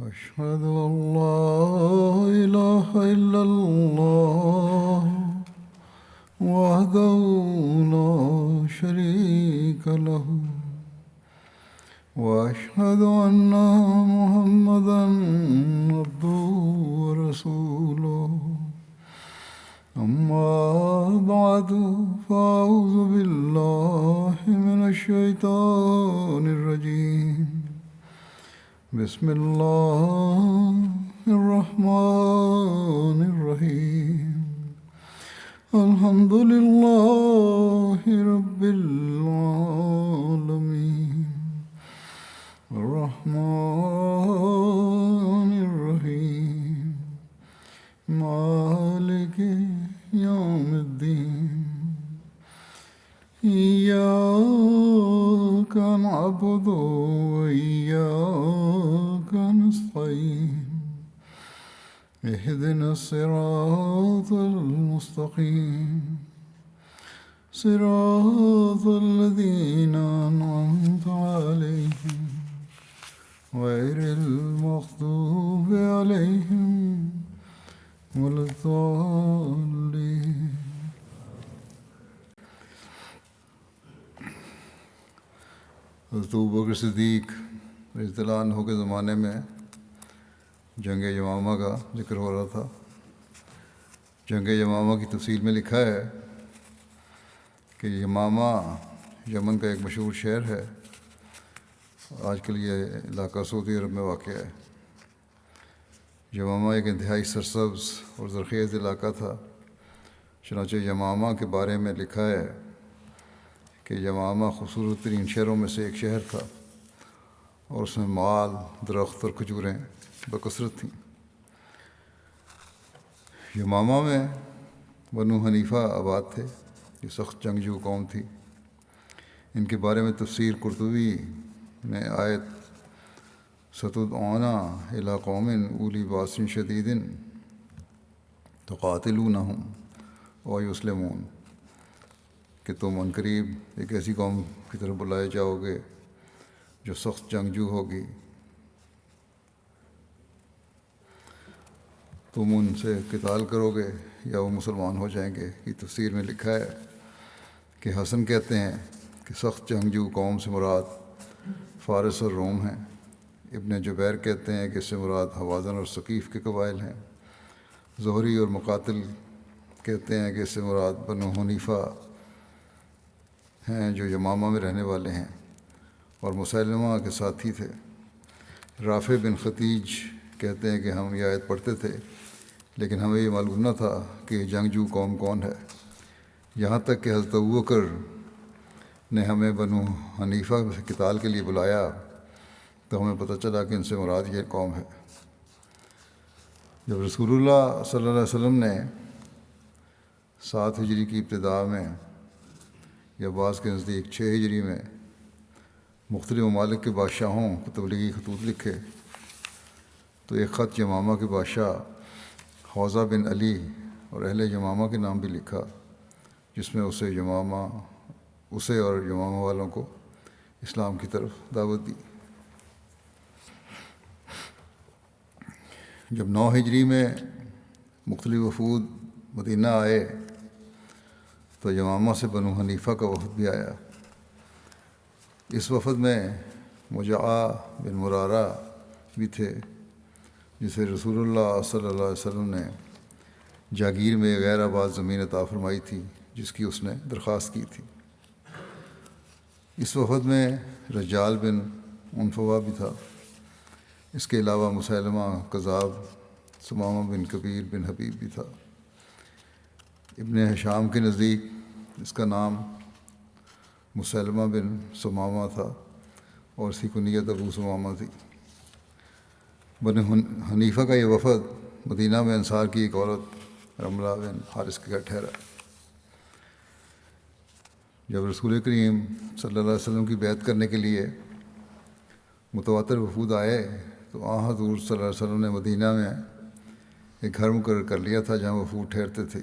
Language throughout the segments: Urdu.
أشهد أن لا إله إلا الله وحده لا شريك له وأشهد أن محمدا عبده ورسوله أما بعد فأعوذ بالله من الشيطان الرجيم بسم الله الرحمن الرحيم الحمد لله رب العالمين الرحمن الرحيم مالك يوم الدين إياك نعبد وإياك نستعين اهدنا الصراط المستقيم صراط الذين أنعمت عليهم غير المغضوب عليهم ولا الضالين. حضرت ابوبکر صدیق رضی اللہ عنہ کے زمانے میں جنگ یمامہ کا ذکر ہو رہا تھا. جنگ یمامہ کی تفصیل میں لکھا ہے کہ یمامہ یمن کا ایک مشہور شہر ہے. آج کل یہ علاقہ سعودی عرب میں واقع ہے. یمامہ ایک انتہائی سرسبز اور زرخیز علاقہ تھا. چنانچہ یمامہ کے بارے میں لکھا ہے کہ یمامہ خوبصورت ترین شہروں میں سے ایک شہر تھا اور اس میں مال، درخت اور کھجوریں بکثرت تھیں. یمامہ میں بنو حنیفہ آباد تھے. یہ سخت جنگجو قوم تھی. ان کے بارے میں تفسیر قرطبی نے آیت ستدعونا الی قوم اولی باس شدید تقاتلونہم ویسلمون کہ تم عنقریب ایک ایسی قوم کی طرف بلائے جاؤ گے جو سخت جنگجو ہوگی، تم ان سے قتال کرو گے یا وہ مسلمان ہو جائیں گے. کی تفسیر میں لکھا ہے کہ حسن کہتے ہیں کہ سخت جنگجو قوم سے مراد فارس اور روم ہیں. ابن جبیر کہتے ہیں کہ اس سے مراد حوازن اور ثقیف کے قبائل ہیں. زہری اور مقاتل کہتے ہیں کہ اس سے مراد بنو حنیفہ ہیں جو یمامہ میں رہنے والے ہیں اور مسلمہ کے ساتھی تھے. رافع بن ختیج کہتے ہیں کہ ہم یہ آیت پڑھتے تھے لیکن ہمیں یہ معلوم نہ تھا کہ یہ جنگجو قوم کون ہے، یہاں تک کہ حضرت ابوبکر نے ہمیں بنو حنیفہ سے قتال کے لیے بلایا تو ہمیں پتہ چلا کہ ان سے مراد یہ قوم ہے. جب رسول اللہ صلی اللہ علیہ وسلم نے 7 ہجری کی ابتدا میں یا بعض کے نزدیک 6 ہجری میں مختلف ممالک کے بادشاہوں کو تبلیغی خطوط لکھے تو ایک خط یمامہ کے بادشاہ حوزہ بن علی اور اہل یمامہ کے نام بھی لکھا، جس میں اسے اور یمامہ والوں کو اسلام کی طرف دعوت دی. جب 9 ہجری میں مختلف وفود مدینہ آئے تو یمامہ سے بنو حنیفہ کا وفد بھی آیا. اس وفد میں مجاع بن مرارہ بھی تھے جسے رسول اللہ صلی اللہ علیہ وسلم نے جاگیر میں غیر آباد زمین عطا فرمائی تھی جس کی اس نے درخواست کی تھی. اس وفد میں رجال بن عنفوہ بھی تھا. اس کے علاوہ مسلمہ کذاب، ثمامہ بن کبیر بن حبیب بھی تھا. ابن ہشام کے نزدیک اس کا نام مسلمہ بن ثمامہ تھا اور اس کی کنیت ابو ثمامہ تھی. بنو حنیفہ کا یہ وفد مدینہ میں انصار کی ایک عورت رملہ بن حارث کے گھر ٹھہرا. جب رسول کریم صلی اللہ علیہ وسلم کی بیعت کرنے کے لیے متواتر وفود آئے تو حضور صلی اللہ علیہ وسلم نے مدینہ میں ایک گھر مقرر کر لیا تھا جہاں وفود ٹھہرتے تھے.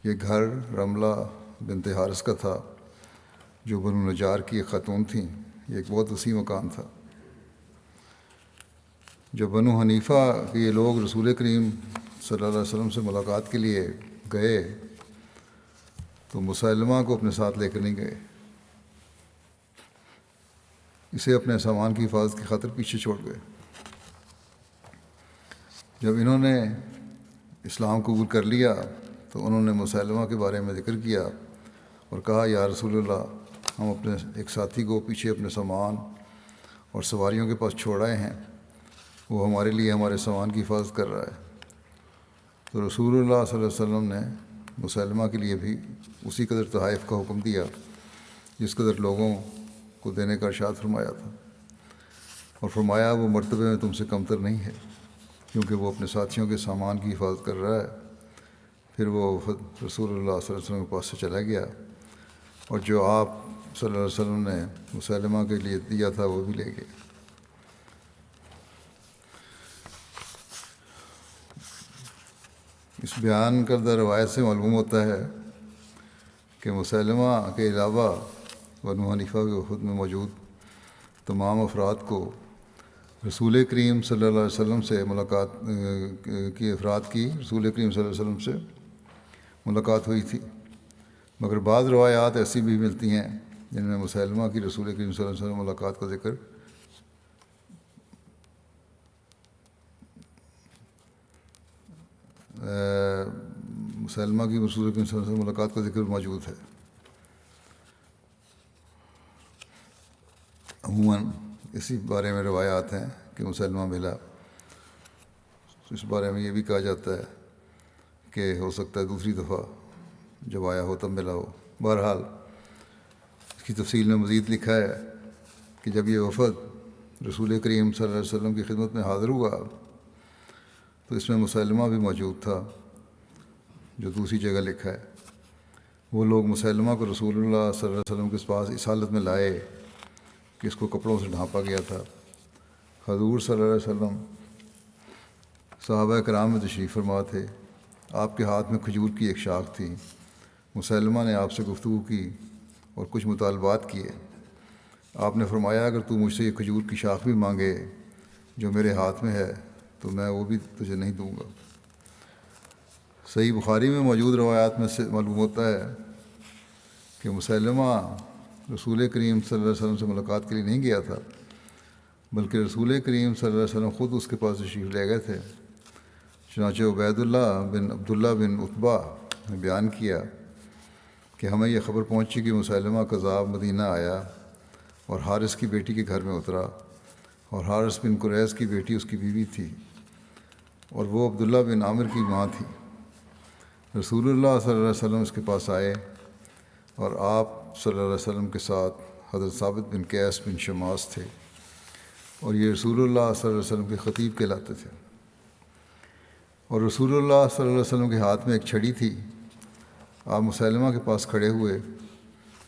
یہ گھر رملہ بنت حارث کا تھا جو بنو نجار کی ایک خاتون تھیں. یہ ایک بہت وسیع مکان تھا. جب بنو حنیفہ کے یہ لوگ رسول کریم صلی اللہ علیہ وسلم سے ملاقات کے لیے گئے تو مسلمہ کو اپنے ساتھ لے کر نہیں گئے، اسے اپنے سامان کی حفاظت کی خاطر پیچھے چھوڑ گئے۔ جب انہوں نے اسلام قبول کر لیا تو انہوں نے مسلمہ کے بارے میں ذکر کیا اور کہا یا رسول اللہ، ہم اپنے ایک ساتھی کو پیچھے اپنے سامان اور سواریوں کے پاس چھوڑ آئے ہیں، وہ ہمارے لیے ہمارے سامان کی حفاظت کر رہا ہے۔ تو رسول اللہ صلی اللہ علیہ وسلم نے مسلمہ کے لیے بھی اسی قدر تحائف کا حکم دیا جس قدر لوگوں کو دینے کا ارشاد فرمایا تھا، اور فرمایا وہ مرتبے میں تم سے کمتر نہیں ہے، کیونکہ وہ اپنے ساتھیوں کے سامان کی حفاظت کر رہا ہے۔ پھر وہ رسول اللہ صلی اللہ علیہ وسلم کے پاس سے چلا گیا، اور جو آپ صلی اللہ علیہ وسلم نے مسلمہ کے لیے دیا تھا وہ بھی لے گئے۔ اس بیان کردہ روایت سے معلوم ہوتا ہے کہ مسلمہ کے علاوہ بنو حنیفہ کے وفد میں موجود تمام افراد کو رسول کریم صلی اللہ علیہ وسلم سے ملاقات رسول کریم صلی اللہ علیہ وسلم سے ملاقات ہوئی تھی، مگر بعض روایات ایسی بھی ملتی ہیں جن میں مسلمہ کی رسول کریم صلی اللہ علیہ وسلم ملاقات کا ذکر مسلمہ کی رسول کریم صلی اللہ علیہ وسلم ملاقات کا ذکر موجود ہے۔ عموماً اسی بارے میں روایات ہیں کہ مسلمہ ملا، اس بارے میں یہ بھی کہا جاتا ہے کہ ہو سکتا ہے دوسری دفعہ جب آیا ہو تب ملا ہو۔ بہرحال اس کی تفصیل میں مزید لکھا ہے کہ جب یہ وفد رسول کریم صلی اللہ علیہ وسلم کی خدمت میں حاضر ہوا تو اس میں مسلمہ بھی موجود تھا، جو دوسری جگہ لکھا ہے۔ وہ لوگ مسلمہ کو رسول اللہ صلی اللہ علیہ وسلم کے پاس اس حالت میں لائے کہ اس کو کپڑوں سے ڈھانپا گیا تھا۔ حضور صلی اللہ علیہ وسلم صحابہ کرام میں تشریف فرما تھے، آپ کے ہاتھ میں کھجور کی ایک شاخ تھی۔ مسلمہ نے آپ سے گفتگو کی اور کچھ مطالبات کیے۔ آپ نے فرمایا اگر تو مجھ سے یہ کھجور کی شاخ بھی مانگے جو میرے ہاتھ میں ہے تو میں وہ بھی تجھے نہیں دوں گا۔ صحیح بخاری میں موجود روایات میں سے معلوم ہوتا ہے کہ مسلمہ رسول کریم صلی اللہ علیہ وسلم سے ملاقات کے لیے نہیں گیا تھا، بلکہ رسول کریم صلی اللہ علیہ وسلم خود اس کے پاس تشریف لے گئے تھے۔ چنانچہ عبید اللہ بن عبداللہ بن عتبہ نے بیان کیا کہ ہمیں یہ خبر پہنچی کہ مسلمہ کذاب مدینہ آیا اور حارث کی بیٹی کے گھر میں اترا، اور حارث بن قریظ کی بیٹی اس کی بیوی تھی، اور وہ عبداللہ بن عامر کی ماں تھی۔ رسول اللہ صلی اللہ علیہ وسلم اس کے پاس آئے، اور آپ صلی اللہ علیہ وسلم کے ساتھ حضرت ثابت بن قیس بن شماس تھے، اور یہ رسول اللہ صلی اللہ علیہ وسلم کے خطیب کہلاتے تھے۔ اور رسول اللہ صلی اللہ علیہ وسلم کے ہاتھ میں ایک چھڑی تھی۔ آپ مسلمہ کے پاس کھڑے ہوئے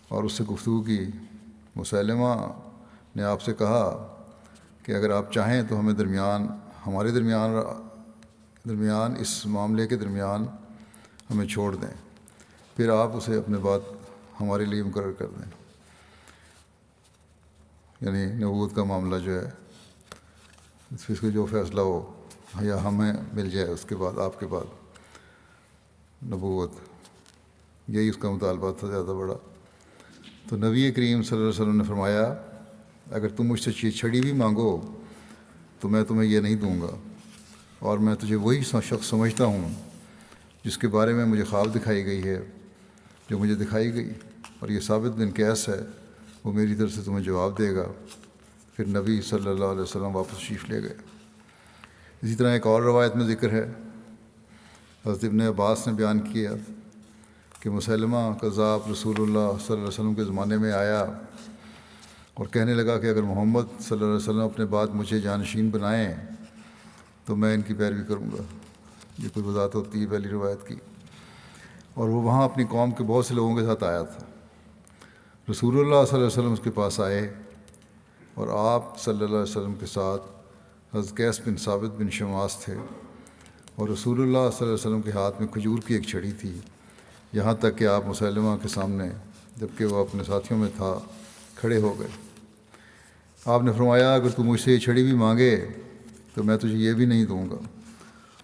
اور اس سے گفتگو کی۔ مسلمہ نے آپ سے کہا کہ اگر آپ چاہیں تو ہمارے درمیان اس معاملے کے درمیان ہمیں چھوڑ دیں، پھر آپ اسے اپنے بعد ہمارے لیے مقرر کر دیں، یعنی نبوت کا معاملہ جو ہے اس کا جو فیصلہ ہو یا ہمیں مل جائے اس کے بعد آپ کے بعد نبوت، یہی اس کا مطالبہ تھا زیادہ بڑا۔ تو نبی کریم صلی اللہ علیہ وسلم نے فرمایا اگر تم مجھ سے چھڑی بھی مانگو تو میں تمہیں یہ نہیں دوں گا، اور میں تجھے وہی شخص سمجھتا ہوں جس کے بارے میں مجھے خواب دکھائی گئی ہے، جو مجھے دکھائی گئی، اور یہ ثابت بن قیس ہے، وہ میری طرف سے تمہیں جواب دے گا۔ پھر نبی صلی اللہ علیہ وسلم واپس تشریف لے گئے۔ اسی طرح ایک اور روایت میں ذکر ہے، حضرت ابن عباس نے بیان کیا کہ مسلمہ کذاب رسول اللہ صلی اللہ علیہ وسلم کے زمانے میں آیا اور کہنے لگا کہ اگر محمد صلی اللہ علیہ وسلم اپنے بعد مجھے جانشین بنائیں تو میں ان کی پیروی کروں گا۔ یہ کوئی وضاحت ہوتی ہے پہلی روایت کی۔ اور وہ وہاں اپنی قوم کے بہت سے لوگوں کے ساتھ آیا تھا۔ رسول اللہ صلی اللہ علیہ وسلم اس کے پاس آئے، اور آپ صلی اللہ علیہ وسلم کے ساتھ حضرت قیس بن ثابت بن شماس تھے، اور رسول اللہ صلی اللہ علیہ وسلم کے ہاتھ میں کھجور کی ایک چھڑی تھی، یہاں تک کہ آپ مسلمہ کے سامنے جبکہ وہ اپنے ساتھیوں میں تھا کھڑے ہو گئے۔ آپ نے فرمایا اگر تو مجھ سے یہ چھڑی بھی مانگے تو میں تجھے یہ بھی نہیں دوں گا،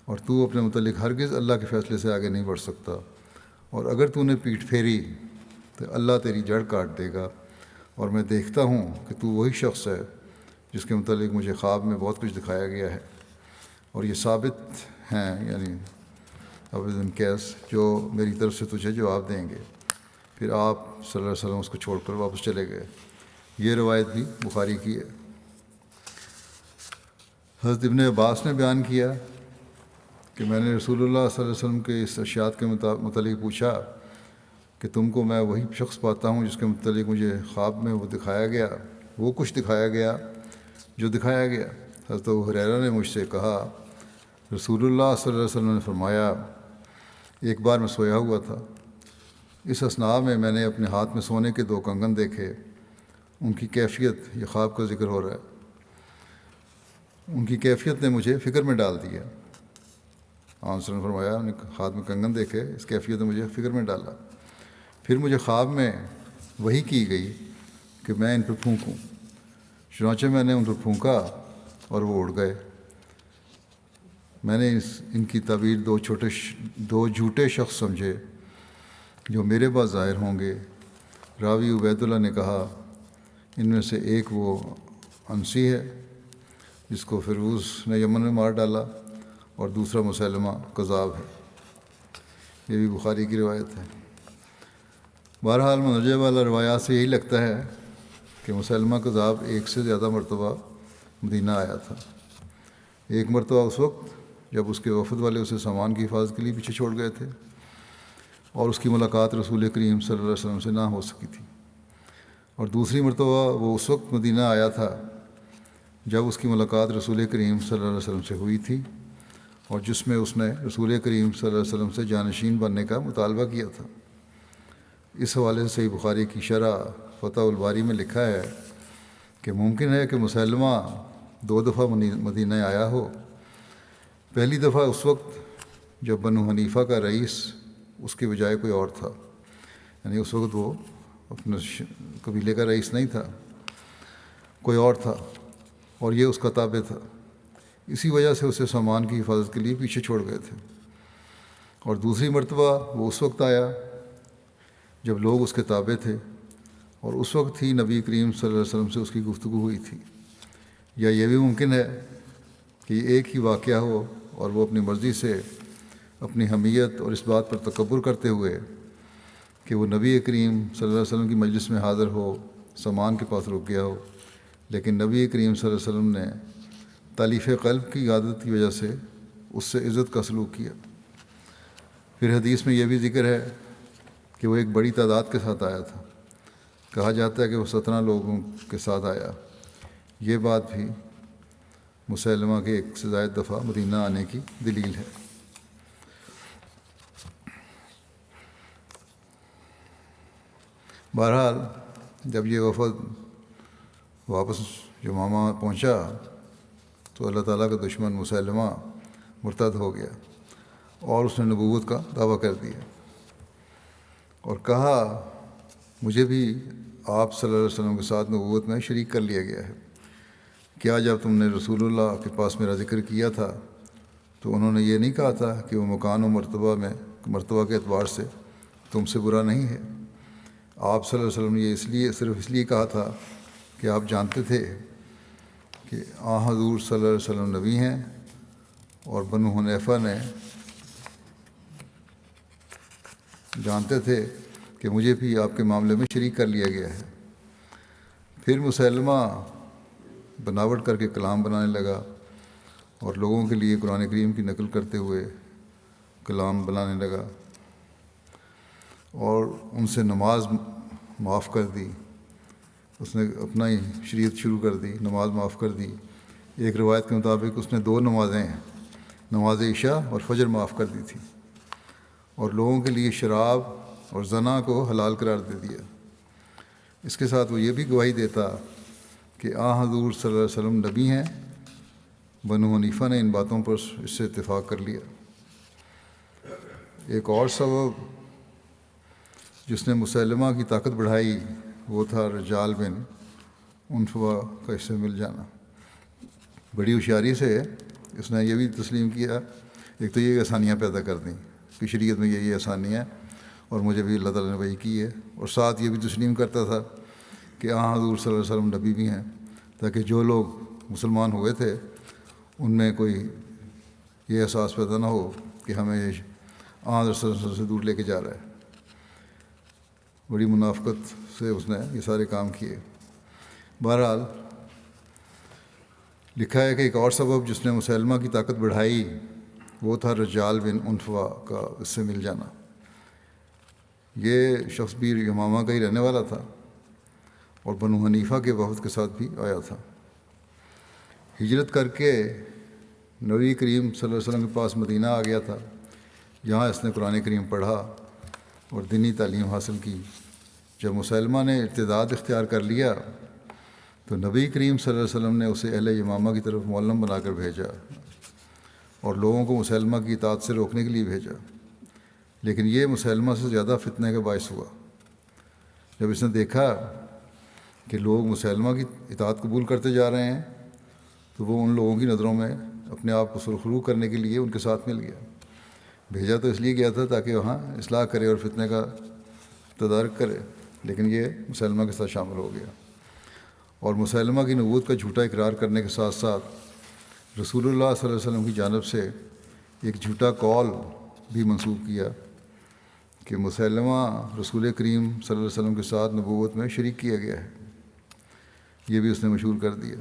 اور تو اپنے متعلق ہرگز اللہ کے فیصلے سے آگے نہیں بڑھ سکتا، اور اگر تو نے پیٹھ پھیری تو اللہ تیری جڑ کاٹ دے گا، اور میں دیکھتا ہوں کہ تو وہی شخص ہے جس کے متعلق مجھے خواب میں بہت کچھ دکھایا گیا ہے، اور یہ ثابت ہیں یعنی عبد بن قیس جو میری طرف سے تجھے جواب دیں گے۔ پھر آپ صلی اللہ علیہ وسلم اس کو چھوڑ کر واپس چلے گئے۔ یہ روایت بھی بخاری کی ہے۔ حضرت ابن عباس نے بیان کیا کہ میں نے رسول اللہ صلی اللہ علیہ وسلم کے اس ارشاد کے متعلق پوچھا کہ تم کو میں وہی شخص پاتا ہوں جس کے متعلق مجھے خواب میں وہ کچھ دکھایا گیا جو دکھایا گیا۔ حضرت ابو ہریرہ نے مجھ سے کہا، رسول اللہ صلی اللہ علیہ وسلم نے فرمایا، ایک بار میں سویا ہوا تھا، اس اثناء میں نے اپنے ہاتھ میں سونے کے 2 کنگن دیکھے، ان کی کیفیت، یہ خواب کا ذکر ہو رہا ہے، ان کی کیفیت نے مجھے فکر میں ڈال دیا۔ آپ نے فرمایا، انہوں نے ہاتھ میں کنگن دیکھے، اس کیفیت نے مجھے فکر میں ڈالا۔ پھر مجھے خواب میں وحی کی گئی کہ میں ان پر پھونکوں، چنانچہ میں نے ان پر پھونکا اور وہ اڑ گئے۔ میں نے ان کی تعبیر 2 جھوٹے شخص سمجھے جو میرے پاس ظاہر ہوں گے۔ راوی عبید اللہ نے کہا، ان میں سے ایک وہ انسی ہے جس کو فیروز نے یمن میں مار ڈالا، اور دوسرا مسلمہ کذاب ہے۔ یہ بھی بخاری کی روایت ہے۔ بہرحال مندرجہ والا روایات سے یہی لگتا ہے کہ مسلمہ کذاب 1 سے زیادہ مرتبہ مدینہ آیا تھا۔ ایک مرتبہ اس وقت جب اس کے وفد والے اسے سامان کی حفاظت کے لیے پیچھے چھوڑ گئے تھے اور اس کی ملاقات رسول کریم صلی اللہ علیہ وسلم سے نہ ہو سکی تھی، اور دوسری مرتبہ وہ اس وقت مدینہ آیا تھا جب اس کی ملاقات رسول کریم صلی اللہ علیہ وسلم سے ہوئی تھی، اور جس میں اس نے رسول کریم صلی اللہ علیہ وسلم سے جانشین بننے کا مطالبہ کیا تھا۔ اس حوالے سے صحیح بخاری کی شرح فتح الباری میں لکھا ہے کہ ممکن ہے کہ مسلمہ 2 دفعہ مدینہ آیا ہو۔ پہلی دفعہ اس وقت جب بنو حنیفہ کا رئیس اس کے بجائے کوئی اور تھا، یعنی اس وقت وہ اپنے قبیلے کا رئیس نہیں تھا، کوئی اور تھا، اور یہ اس کا تابع تھا، اسی وجہ سے اسے سامان کی حفاظت کے لیے پیچھے چھوڑ گئے تھے۔ اور دوسری مرتبہ وہ اس وقت آیا جب لوگ اس کے تابع تھے، اور اس وقت ہی نبی کریم صلی اللہ علیہ وسلم سے اس کی گفتگو ہوئی تھی۔ یا یہ بھی ممکن ہے کہ یہ ایک ہی واقعہ ہو اور وہ اپنی مرضی سے اپنی حمیت اور اس بات پر تکبر کرتے ہوئے کہ وہ نبی کریم صلی اللہ علیہ وسلم کی مجلس میں حاضر ہو، سامان کے پاس رک گیا ہو، لیکن نبی کریم صلی اللہ علیہ وسلم نے تالیف قلب کی عادت کی وجہ سے اس سے عزت کا سلوک کیا۔ پھر حدیث میں یہ بھی ذکر ہے کہ وہ ایک بڑی تعداد کے ساتھ آیا تھا، کہا جاتا ہے کہ وہ 17 لوگوں کے ساتھ آیا۔ یہ بات بھی مسلمہ کے 1 سے زائد دفعہ مدینہ آنے کی دلیل ہے۔ بہرحال جب یہ وفد واپس یمامہ پہنچا تو اللہ تعالیٰ کا دشمن مسلمہ مرتد ہو گیا اور اس نے نبوت کا دعویٰ کر دیا اور کہا، مجھے بھی آپ صلی اللہ علیہ وسلم کے ساتھ نبوت میں شریک کر لیا گیا ہے۔ کیا جب تم نے رسول اللہ کے پاس میرا ذکر کیا تھا تو انہوں نے یہ نہیں کہا تھا کہ وہ مکان و مرتبہ کے اعتبار سے تم سے برا نہیں ہے؟ آپ صلی اللہ علیہ وسلم نے یہ صرف اس لیے کہا تھا کہ آپ جانتے تھے کہ حضور صلی اللہ علیہ وسلم نبی ہیں، اور بنو حنیفہ نے جانتے تھے کہ مجھے بھی آپ کے معاملے میں شریک کر لیا گیا ہے۔ پھر مسلمہ بناوٹ کر کے کلام بنانے لگا اور لوگوں کے لیے قرآن کریم کی نقل کرتے ہوئے کلام بنانے لگا، اور ان سے نماز معاف کر دی۔ اس نے اپنا ہی شریعت شروع کر دی، نماز معاف کر دی۔ ایک روایت کے مطابق اس نے 2 نمازیں، نماز عشاء اور فجر معاف کر دی تھی، اور لوگوں کے لیے شراب اور زنا کو حلال قرار دے دیا۔ اس کے ساتھ وہ یہ بھی گواہی دیتا کہ حضور صلی اللہ علیہ وسلم نبی ہیں۔ بنو حنیفہ نے ان باتوں پر اس سے اتفاق کر لیا۔ ایک اور سبب جس نے مسلمہ کی طاقت بڑھائی وہ تھا رجال بن عنفوہ کا اس سے مل جانا۔ بڑی ہوشیاری سے اس نے یہ بھی تسلیم کیا، ایک تو یہ آسانیاں پیدا کر دیں کہ شریعت میں یہ آسانیاں اور مجھے بھی اللہ تعالیٰ نے وحی کی ہے، اور ساتھ یہ بھی تسلیم کرتا تھا کہ حضور صلی اللہ علیہ وسلم نبی بھی ہیں، تاکہ جو لوگ مسلمان ہوئے تھے ان میں کوئی یہ احساس پیدا نہ ہو کہ ہمیں حضور صلی اللہ علیہ وسلم سے دور لے کے جا رہا ہے۔ بڑی منافقت سے اس نے یہ سارے کام کیے۔ بہرحال لکھا ہے کہ ایک اور سبب جس نے مسلمہ کی طاقت بڑھائی وہ تھا رجال بن عنفوا کا اس سے مل جانا۔ یہ شخص بھی یمامہ کا ہی رہنے والا تھا اور بنو حنیفہ کے وفد کے ساتھ بھی آیا تھا۔ ہجرت کر کے نبی کریم صلی اللہ علیہ وسلم کے پاس مدینہ آ گیا تھا۔ یہاں اس نے قرآن کریم پڑھا اور دینی تعلیم حاصل کی۔ جب مسلمہ نے ارتداد اختیار کر لیا تو نبی کریم صلی اللہ علیہ وسلم نے اسے اہل یمامہ کی طرف معلم بنا کر بھیجا اور لوگوں کو مسلمہ کی اطاعت سے روکنے کے لیے بھیجا، لیکن یہ مسلمہ سے زیادہ فتنے کا باعث ہوا۔ جب اس نے دیکھا کہ لوگ مسلمہ کی اطاعت قبول کرتے جا رہے ہیں تو وہ ان لوگوں کی نظروں میں اپنے آپ کو سرخرو کرنے کے لیے ان کے ساتھ مل گیا۔ بھیجا تو اس لیے گیا تھا تاکہ وہاں اصلاح کرے اور فتنے کا تدارک کرے، لیکن یہ مسلمہ کے ساتھ شامل ہو گیا اور مسلمہ کی نبوت کا جھوٹا اقرار کرنے کے ساتھ ساتھ رسول اللہ صلی اللہ علیہ وسلم کی جانب سے ایک جھوٹا قول بھی منسوب کیا کہ مسلمہ رسول کریم صلی اللہ علیہ وسلم کے ساتھ نبوت میں شریک کیا گیا ہے۔ یہ بھی اس نے مشہور کر دیا۔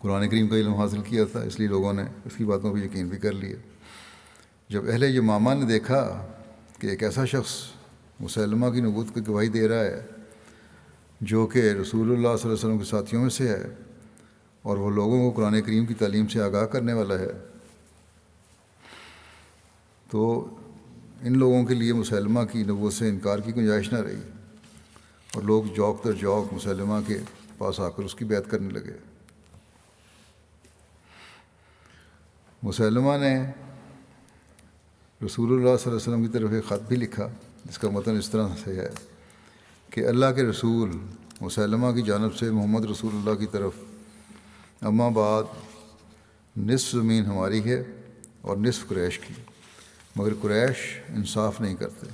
قرآن کریم کا علم حاصل کیا تھا، اس لیے لوگوں نے اس کی باتوں پہ یقین بھی کر لیا۔ جب اہل یمامہ نے دیکھا کہ ایک ایسا شخص مسلمہ کی نبوت کی گواہی دے رہا ہے جو کہ رسول اللہ صلی اللہ علیہ وسلم کے ساتھیوں میں سے ہے اور وہ لوگوں کو قرآن کریم کی تعلیم سے آگاہ کرنے والا ہے، تو ان لوگوں کے لیے مسلمہ کی نبوت سے انکار کی گنجائش نہ رہی اور لوگ جوک در جوک مسلمہ کے پاس آ کر اس کی بیعت کرنے لگے۔ مسلمہ نے رسول اللہ صلی اللہ علیہ وسلم کی طرف ایک خط بھی لکھا جس کا متن اس طرح سے ہے کہ اللہ کے رسول مسلمہ کی جانب سے محمد رسول اللہ کی طرف، اما بعد نصف زمین ہماری ہے اور نصف قریش کی، مگر قریش انصاف نہیں کرتے۔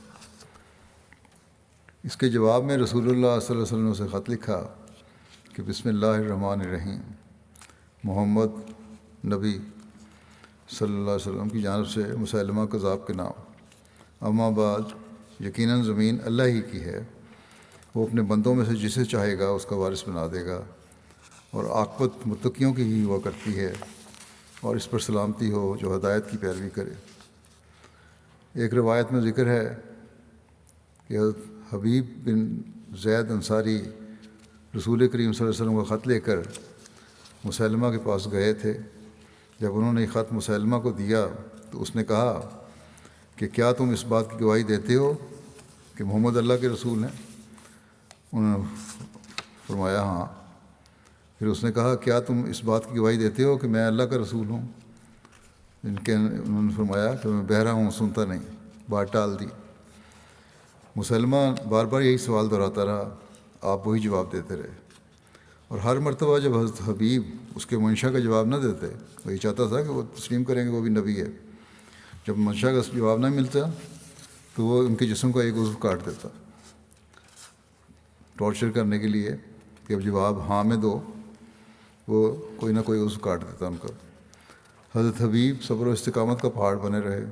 اس کے جواب میں رسول اللہ صلی اللہ علیہ وسلم نے اسے خط لکھا کہ بسم اللہ الرحمن الرحیم، محمد نبی صلی اللہ علیہ وسلم کی جانب سے مسلمہ کذاب کے نام، اما بعد یقیناً زمین اللہ ہی کی ہے، وہ اپنے بندوں میں سے جسے چاہے گا اس کا وارث بنا دے گا، اور عاقبت متقیوں کی ہی ہوا کرتی ہے، اور اس پر سلامتی ہو جو ہدایت کی پیروی کرے۔ ایک روایت میں ذکر ہے کہ حضرت حبیب بن زید انصاری رسول کریم صلی اللہ علیہ وسلم کا خط لے کر مسلمہ کے پاس گئے تھے۔ جب انہوں نے یہ خط مسلمہ کو دیا تو اس نے کہا کہ کیا تم اس بات کی گواہی دیتے ہو کہ محمد اللہ کے رسول ہیں؟ انہوں نے فرمایا ہاں۔ پھر اس نے کہا کیا تم اس بات کی گواہی دیتے ہو کہ میں اللہ کا رسول ہوں؟ انہوں نے فرمایا کہ میں بہرا ہوں، سنتا نہیں، بات ٹال دی۔ مسلمہ بار بار یہی سوال دہراتا رہا، آپ وہی جواب دیتے رہے، اور ہر مرتبہ جب حضرت حبیب اس کے منشا کا جواب نہ دیتے، وہی چاہتا تھا کہ وہ تسلیم کریں گے وہ بھی نبی ہے، جب منشا کا جواب نہ ملتا تو وہ ان کے جسم کا ایک عضو کاٹ دیتا ٹارچر کرنے کے لیے کہ اب جواب ہاں میں دو، وہ کوئی نہ کوئی عضو کاٹ دیتا ان کا۔ حضرت حبیب صبر و استقامت کا پہاڑ بنے رہے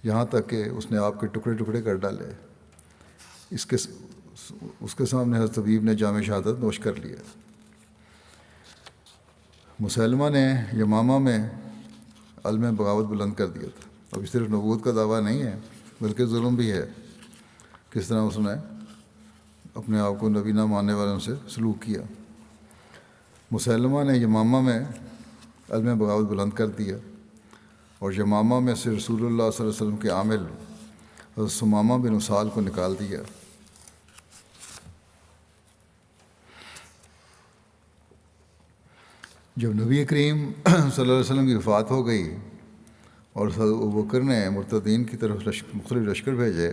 یہاں تک کہ اس نے آپ کے ٹکڑے ٹکڑے کر ڈالے۔ اس کے سامنے حضرت حبیب نے جام شہادت نوش کر لیا۔ مسلمہ نے یمامہ میں علم بغاوت بلند کر دیا تھا۔ اب صرف نبوت کا دعویٰ نہیں ہے بلکہ ظلم بھی ہے، کس طرح اس نے اپنے آپ کو نبی نہ ماننے والوں سے سلوک کیا۔ مسلمہ نے یمامہ میں علم بغاوت بلند کر دیا اور یمامہ میں سے رسول اللہ صلی اللہ علیہ وسلم کے عامل حضرت ثمامہ بن اسال کو نکال دیا۔ جب نبی کریم صلی اللہ علیہ وسلم کی وفات ہو گئی اور حضرت ابوبکر نے مرتدین کی طرف مختلف لشکر بھیجے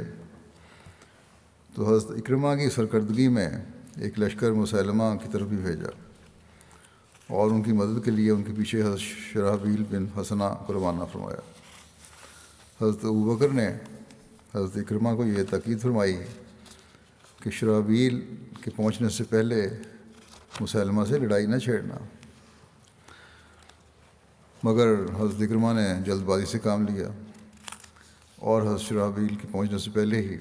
تو حضرت اکرمہ کی سرکردگی میں ایک لشکر مسلمہ کی طرف بھی بھیجا اور ان کی مدد کے لیے ان کے پیچھے حضرت شرحبیل بن حسنہ کو روانہ فرمایا۔ حضرت ابوبکر نے حضرت اکرمہ کو یہ تاکید فرمائی کہ شرحبیل کے پہنچنے سے پہلے مسلمہ سے لڑائی نہ چھیڑنا، مگر حضرت اکرمہ نے جلد بازی سے کام لیا اور حضرت شرحبیل کے پہنچنے سے پہلے ہی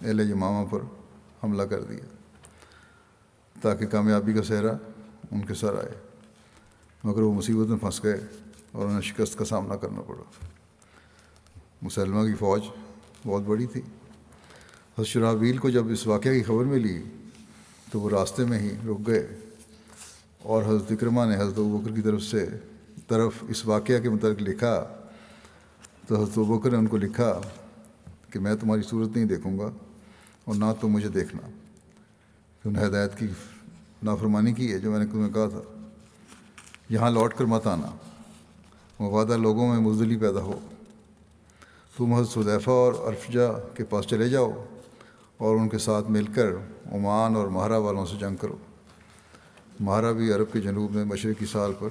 اہل یمامہ پر حملہ کر دیا تاکہ کامیابی کا صحرا ان کے سر آئے، مگر وہ مصیبت میں پھنس گئے اور انہیں شکست کا سامنا کرنا پڑا۔ مسلمہ کی فوج بہت بڑی تھی۔ حضرت شرحبیل کو جب اس واقعہ کی خبر ملی تو وہ راستے میں ہی رک گئے، اور حضرت اکرمہ نے حضرت ابوبکر کی طرف اس واقعہ کے متعلق لکھا تو حضرت ابوبکر نے ان کو لکھا کہ میں تمہاری صورت نہیں دیکھوں گا اور نہ تم مجھے دیکھنا، کہ انہیں ہدایت کی نافرمانی کی ہے جو میں نے تمہیں کہا تھا، یہاں لوٹ کر مت آنا، مبادہ لوگوں میں مزدلی پیدا ہو۔ تم حضرت حذیفہ اور ارفجہ کے پاس چلے جاؤ اور ان کے ساتھ مل کر عمان اور مہرہ والوں سے جنگ کرو۔ مہرہ بھی عرب کے جنوب میں مشرقی سال پر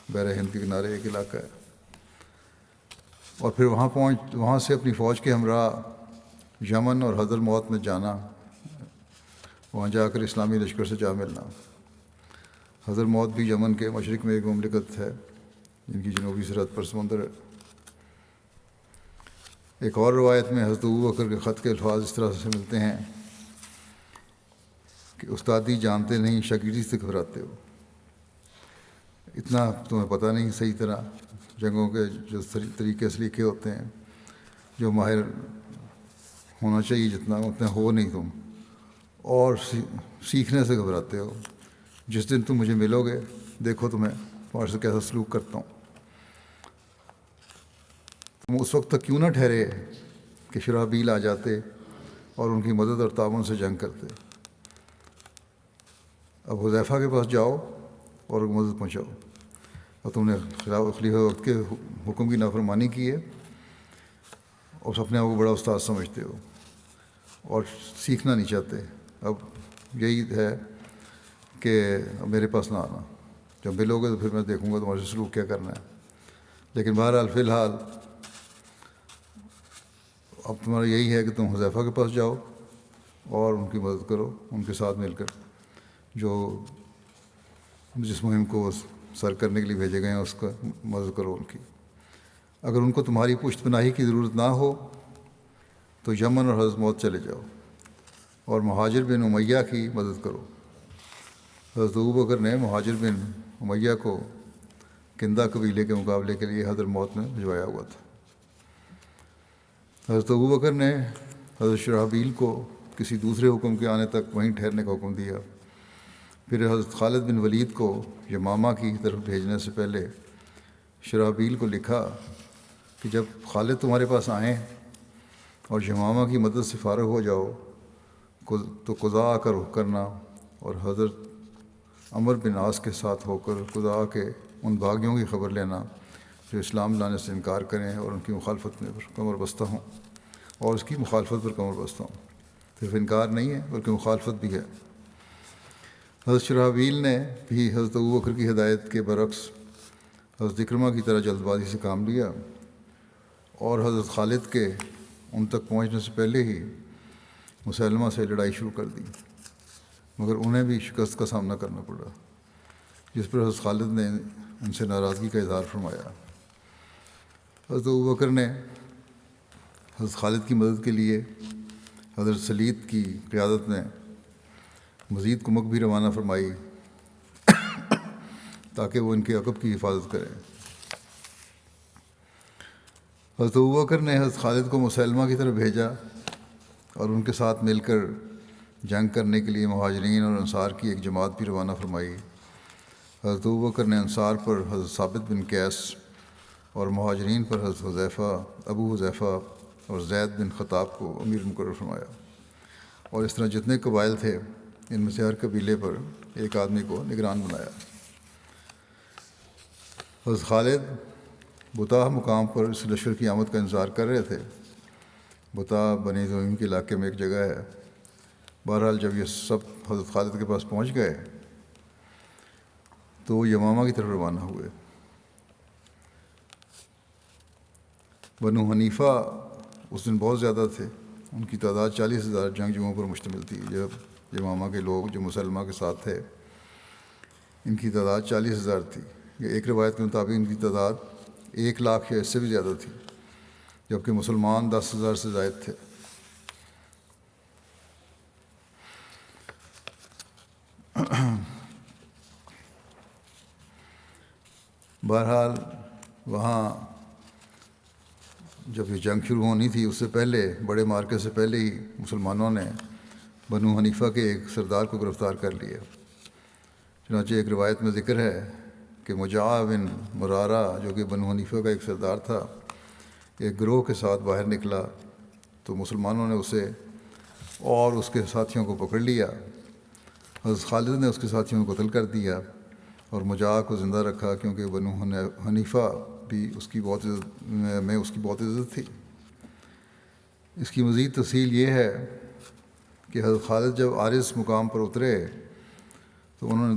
بحر ہند کے کنارے ایک علاقہ ہے، اور پھر وہاں سے اپنی فوج کے ہمراہ یمن اور حضر موت میں جانا، وہاں جا کر اسلامی لشکر سے جا ملنا۔ حضر موت بھی یمن کے مشرق میں ایک مملکت ہے جن کی جنوبی سرحد پر سمندر ہے۔ ایک اور روایت میں حضرت ابوبکر کے خط کے الفاظ اس طرح سے ملتے ہیں کہ استادی جانتے نہیں، شاگردی سے گھبراتے ہو، اتنا تمہیں پتہ نہیں صحیح طرح جنگوں کے جو طریقے سلیقے ہوتے ہیں، جو ماہر ہونا چاہیے جتنا اتنا ہو نہیں تم، اور سیکھنے سے گھبراتے ہو۔ جس دن تم مجھے ملو گے دیکھو تمہارے سے کیسا سلوک کرتا ہوں۔ تم اس وقت تک کیوں نہ ٹھہرے کہ شرحبیل آ جاتے اور ان کی مدد اور تعاون سے جنگ کرتے۔ اب حذیفہ کے پاس جاؤ اور مدد پہنچاؤ، اور تم نے خلیفہ وقت کے حکم کی نافرمانی کی ہے اور اپنے آپ کو بڑا استاد سمجھتے ہو اور سیکھنا نہیں چاہتے۔ اب یہی ہے کہ میرے پاس نہ آنا، جب ملو گے تو پھر میں دیکھوں گا تمہارے سے سلوک کیا کرنا ہے۔ لیکن بہرحال فی الحال اب تمہارا یہی ہے کہ تم حذیفہ کے پاس جاؤ اور ان کی مدد کرو، ان کے ساتھ مل کر جو جس مہم کو سر کرنے کے لیے بھیجے گئے ہیں اس کا مدد کرو ان کی۔ اگر ان کو تمہاری پشت پناہی کی ضرورت نہ ہو تو یمن اور حضرت موت چلے جاؤ اور مہاجر بن امیہ کی مدد کرو۔ حضرت ابوبکر نے مہاجر بن امیہ کو کندہ قبیلے کے مقابلے کے لیے حضرت موت میں بھجوایا ہوا تھا۔ حضرت ابوبکر نے حضرت شرحبیل کو کسی دوسرے حکم کے آنے تک وہیں ٹھہرنے کا حکم دیا۔ پھر حضرت خالد بن ولید کو یمامہ کی طرف بھیجنے سے پہلے شرحبیل کو لکھا کہ جب خالد تمہارے پاس آئیں اور یمامہ کی مدد سے فارغ ہو جاؤ تو قضاء آ کر رخ کرنا اور حضرت عمر بن عاص کے ساتھ ہو کر قضاء کے ان باغیوں کی خبر لینا جو اسلام لانے سے انکار کریں اور ان کی مخالفت میں کمر بستہ ہوں، اور اس کی مخالفت پر کمر بستہ ہوں۔ صرف انکار نہیں ہے بلکہ مخالفت بھی ہے۔ حضرت شرحبیل نے بھی حضرت ابوبکر کی ہدایت کے برعکس حضرت اکرمہ کی طرح جلد بازی سے کام لیا اور حضرت خالد کے ان تک پہنچنے سے پہلے ہی مسلمہ سے لڑائی شروع کر دی، مگر انہیں بھی شکست کا سامنا کرنا پڑا، جس پر حضرت خالد نے ان سے ناراضگی کا اظہار فرمایا۔ حضرت ابوبکر نے حضرت خالد کی مدد کے لیے حضرت سلید کی قیادت میں مزید کمک بھی روانہ فرمائی تاکہ وہ ان کے عقب کی حفاظت کریں۔ حضرت ابوبکر نے حضرت خالد کو مسلمہ کی طرف بھیجا اور ان کے ساتھ مل کر جنگ کرنے کے لیے مہاجرین اور انصار کی ایک جماعت بھی روانہ فرمائی۔ حضرت ابوبکر نے انصار پر حضرت ثابت بن قیس اور مہاجرین پر حضرت حذیفہ، ابو حذیفہ اور زید بن خطاب کو امیر مقرر فرمایا، اور اس طرح جتنے قبائل تھے ان میں سے ہر قبیلے پر ایک آدمی کو نگران بنایا۔ حضرت خالد بطاح مقام پر اس لشکر کی آمد کا انتظار کر رہے تھے۔ بطاح بنی زمیم کے علاقے میں ایک جگہ ہے۔ بہرحال جب یہ سب حضرت خالد کے پاس پہنچ گئے تو وہ یمامہ کی طرف روانہ ہوئے۔ بنو حنیفہ اس دن بہت زیادہ تھے، ان کی تعداد 40,000 جنگجوؤں پر مشتمل تھی۔ جب یمامہ کے لوگ جو مسلمہ کے ساتھ تھے ان کی تعداد 40,000 تھی، یا ایک روایت کے مطابق ان کی تعداد 1,00,000 یا اس سے بھی زیادہ تھی، جبکہ مسلمان 10,000 سے زائد تھے۔ بہرحال وہاں جب یہ جنگ شروع ہونی تھی اس سے پہلے، بڑے مارکے سے پہلے ہی مسلمانوں نے بنو حنیفہ کے ایک سردار کو گرفتار کر لیا۔ چنانچہ ایک روایت میں ذکر ہے کہ مجاع بن مرارہ جو کہ بنو حنیفہ کا ایک سردار تھا، ایک گروہ کے ساتھ باہر نکلا تو مسلمانوں نے اسے اور اس کے ساتھیوں کو پکڑ لیا۔ حضرت خالد نے اس کے ساتھیوں کو قتل کر دیا اور مجاع کو زندہ رکھا، کیونکہ بنو حنیفہ بھی اس کی بہت عزت تھی۔ اس کی مزید تفصیل یہ ہے کہ حضرت خالد جب عارض مقام پر اترے تو انہوں نے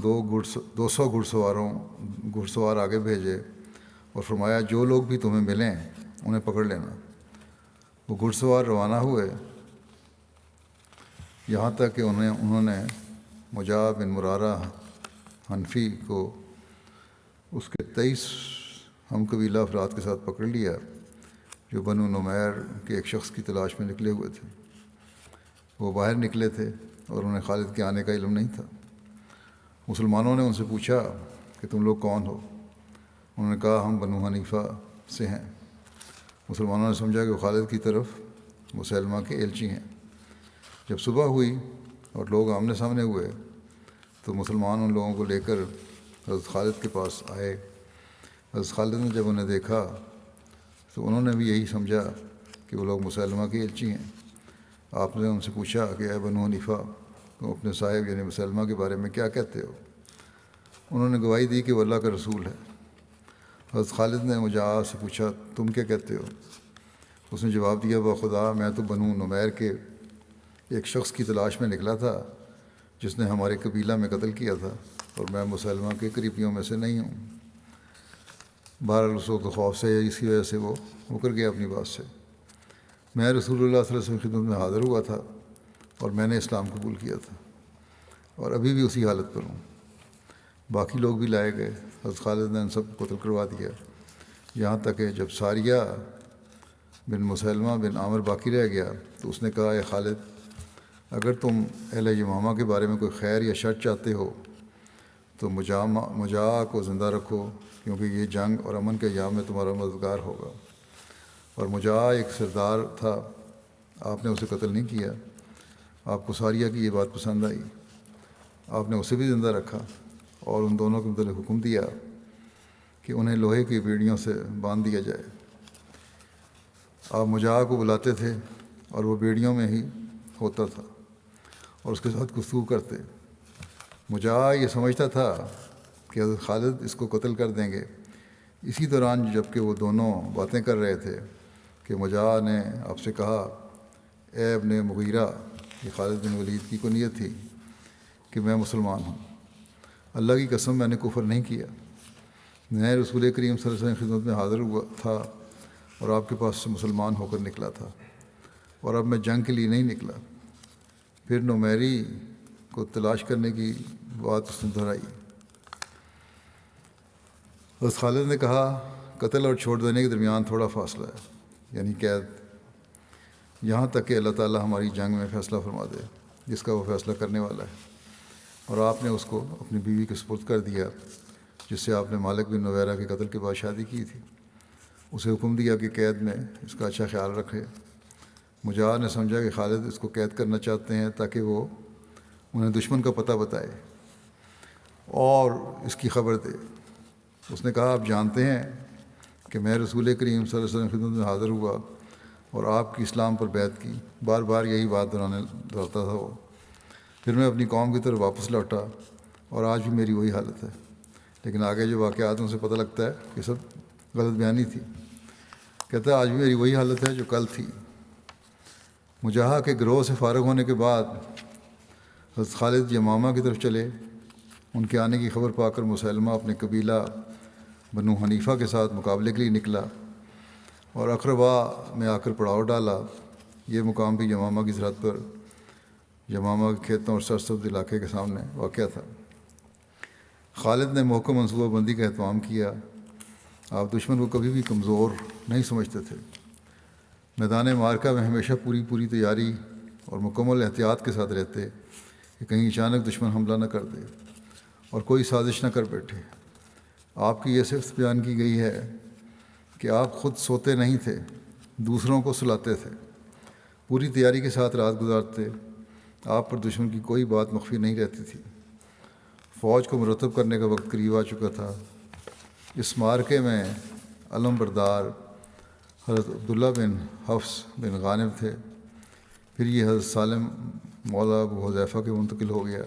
200 گھڑ سوار آگے بھیجے اور فرمایا جو لوگ بھی تمہیں ملیں انہیں پکڑ لینا۔ وہ گھڑ سوار روانہ ہوئے یہاں تک کہ انہوں نے مجاع بن مرارہ حنفی کو اس کے 23 ہم قبیلہ افراد کے ساتھ پکڑ لیا جو بنو نمیر کے ایک شخص کی تلاش میں نکلے ہوئے تھے۔ وہ باہر نکلے تھے اور انہیں خالد کے آنے کا علم نہیں تھا۔ مسلمانوں نے ان سے پوچھا کہ تم لوگ کون ہو؟ انہوں نے کہا ہم بنو حنیفہ سے ہیں۔ مسلمانوں نے سمجھا کہ وہ خالد کی طرف مسلمہ کے ایلچی ہیں۔ جب صبح ہوئی اور لوگ آمنے سامنے ہوئے تو مسلمان ان لوگوں کو لے کر حضرت خالد کے پاس آئے۔ حضرت خالد نے جب انہیں دیکھا تو انہوں نے بھی یہی سمجھا کہ وہ لوگ مسلمہ کی ایلچی ہیں۔ آپ نے ان سے پوچھا کہ اے بنو حنیفہ، تم اپنے صاحب یعنی مسلمہ کے بارے میں کیا کہتے ہو؟ انہوں نے گواہی دی کہ وہ اللہ کا رسول ہے۔ حضرت خالد نے مجاع سے پوچھا تم کیا کہتے ہو؟ اس نے جواب دیا بخدا میں تو بنو نمیر کے ایک شخص کی تلاش میں نکلا تھا جس نے ہمارے قبیلہ میں قتل کیا تھا، اور میں مسلمہ کے قریبیوں میں سے نہیں ہوں۔ بہرحال اس وقت خوف سے اس کی وجہ سے وہ مکر گیا اپنی بات سے۔ میں رسول اللہ صلی اللہ علیہ وسلم کی خدمت میں حاضر ہوا تھا اور میں نے اسلام قبول کیا تھا اور ابھی بھی اسی حالت پر ہوں۔ باقی لوگ بھی لائے گئے۔ حضرت خالد نے ان سب کو قتل کروا دیا، یہاں تک کہ جب ساریہ بن مسلمہ بن عامر باقی رہ گیا تو اس نے کہا اے خالد، اگر تم اہل یمامہ کے بارے میں کوئی خیر یا شر چاہتے ہو تو مجاع کو زندہ رکھو، کیونکہ یہ جنگ اور امن کے ایام میں تمہارا مددگار ہوگا۔ اور مجاع ایک سردار تھا، آپ نے اسے قتل نہیں کیا۔ آپ کو ساریہ کی یہ بات پسند آئی، آپ نے اسے بھی زندہ رکھا اور ان دونوں کے متعلق حکم دیا کہ انہیں لوہے کی بیڑیوں سے باندھ دیا جائے۔ آپ مجاع کو بلاتے تھے اور وہ بیڑیوں میں ہی ہوتا تھا اور اس کے ساتھ گفتگو کرتے۔ مجاع یہ سمجھتا تھا کہ حضرت خالد اس کو قتل کر دیں گے۔ اسی دوران جب کہ وہ دونوں باتیں کر رہے تھے کہ مجاع نے آپ سے کہا اے ابن مغیرہ، یہ خالد بن ولید کی کنیت تھی، کہ میں مسلمان ہوں۔ اللہ کی قسم میں نے کفر نہیں کیا، میں رسول کریم صلی اللہ علیہ وسلم کی خدمت میں حاضر ہوا تھا اور آپ کے پاس سے مسلمان ہو کر نکلا تھا، اور اب میں جنگ کے لیے نہیں نکلا۔ پھر نمیری کو تلاش کرنے کی بات اس نے دہرائی۔ حضرت خالد نے کہا قتل اور چھوڑ دینے کے درمیان تھوڑا فاصلہ ہے، یعنی قید، یہاں تک کہ اللہ تعالیٰ ہماری جنگ میں فیصلہ فرما دے جس کا وہ فیصلہ کرنے والا ہے۔ اور آپ نے اس کو اپنی بیوی کے سپرد کر دیا جس سے آپ نے مالک بن نویرہ کے قتل کے بعد شادی کی تھی۔ اسے حکم دیا کہ قید میں اس کا اچھا خیال رکھے۔ مجاع نے سمجھا کہ خالد اس کو قید کرنا چاہتے ہیں تاکہ وہ انہیں دشمن کا پتہ بتائے اور اس کی خبر دے۔ اس نے کہا آپ جانتے ہیں کہ میں رسول کریم صلی اللہ علیہ وسلم کی خدمت میں حاضر ہوا اور آپ کی اسلام پر بیعت کی۔ بار بار یہی بات دہراتا تھا وہ۔ پھر میں اپنی قوم کی طرف واپس لوٹا اور آج بھی میری وہی حالت ہے، لیکن آگے جو واقعات ان سے پتہ لگتا ہے کہ سب غلط بیانی تھی۔ کہتا ہے آج بھی میری وہی حالت ہے جو کل تھی۔ مجاع کے گروہ سے فارغ ہونے کے بعد حضرت خالد یمامہ کی طرف چلے۔ ان کے آنے کی خبر پا کر مسلمہ اپنے قبیلہ بنو حنیفہ کے ساتھ مقابلے کے لیے نکلا اور اقربا میں آ کر پڑاؤ ڈالا۔ یہ مقام بھی یمامہ کی سرحد پر یمامہ کے کھیتوں اور سرسبز علاقے کے سامنے واقع تھا۔ خالد نے محکم منصوبہ بندی کا اہتمام کیا۔ آپ دشمن کو کبھی بھی کمزور نہیں سمجھتے تھے۔ میدان معرکہ میں ہمیشہ پوری تیاری اور مکمل احتیاط کے ساتھ رہتے کہ کہیں اچانک دشمن حملہ نہ کر دے اور کوئی سازش نہ کر بیٹھے۔ آپ کی یہ صفت بیان کی گئی ہے کہ آپ خود سوتے نہیں تھے، دوسروں کو سلاتے تھے، پوری تیاری کے ساتھ رات گزارتے۔ آپ پر دشمن کی کوئی بات مخفی نہیں رہتی تھی۔ فوج کو مرتب کرنے کا وقت قریب آ چکا تھا۔ اس معرکے میں علم بردار حضرت عبداللہ بن حفص بن غانم تھے، پھر یہ حضرت سالم مولا ابو حذیفہ کے منتقل ہو گیا۔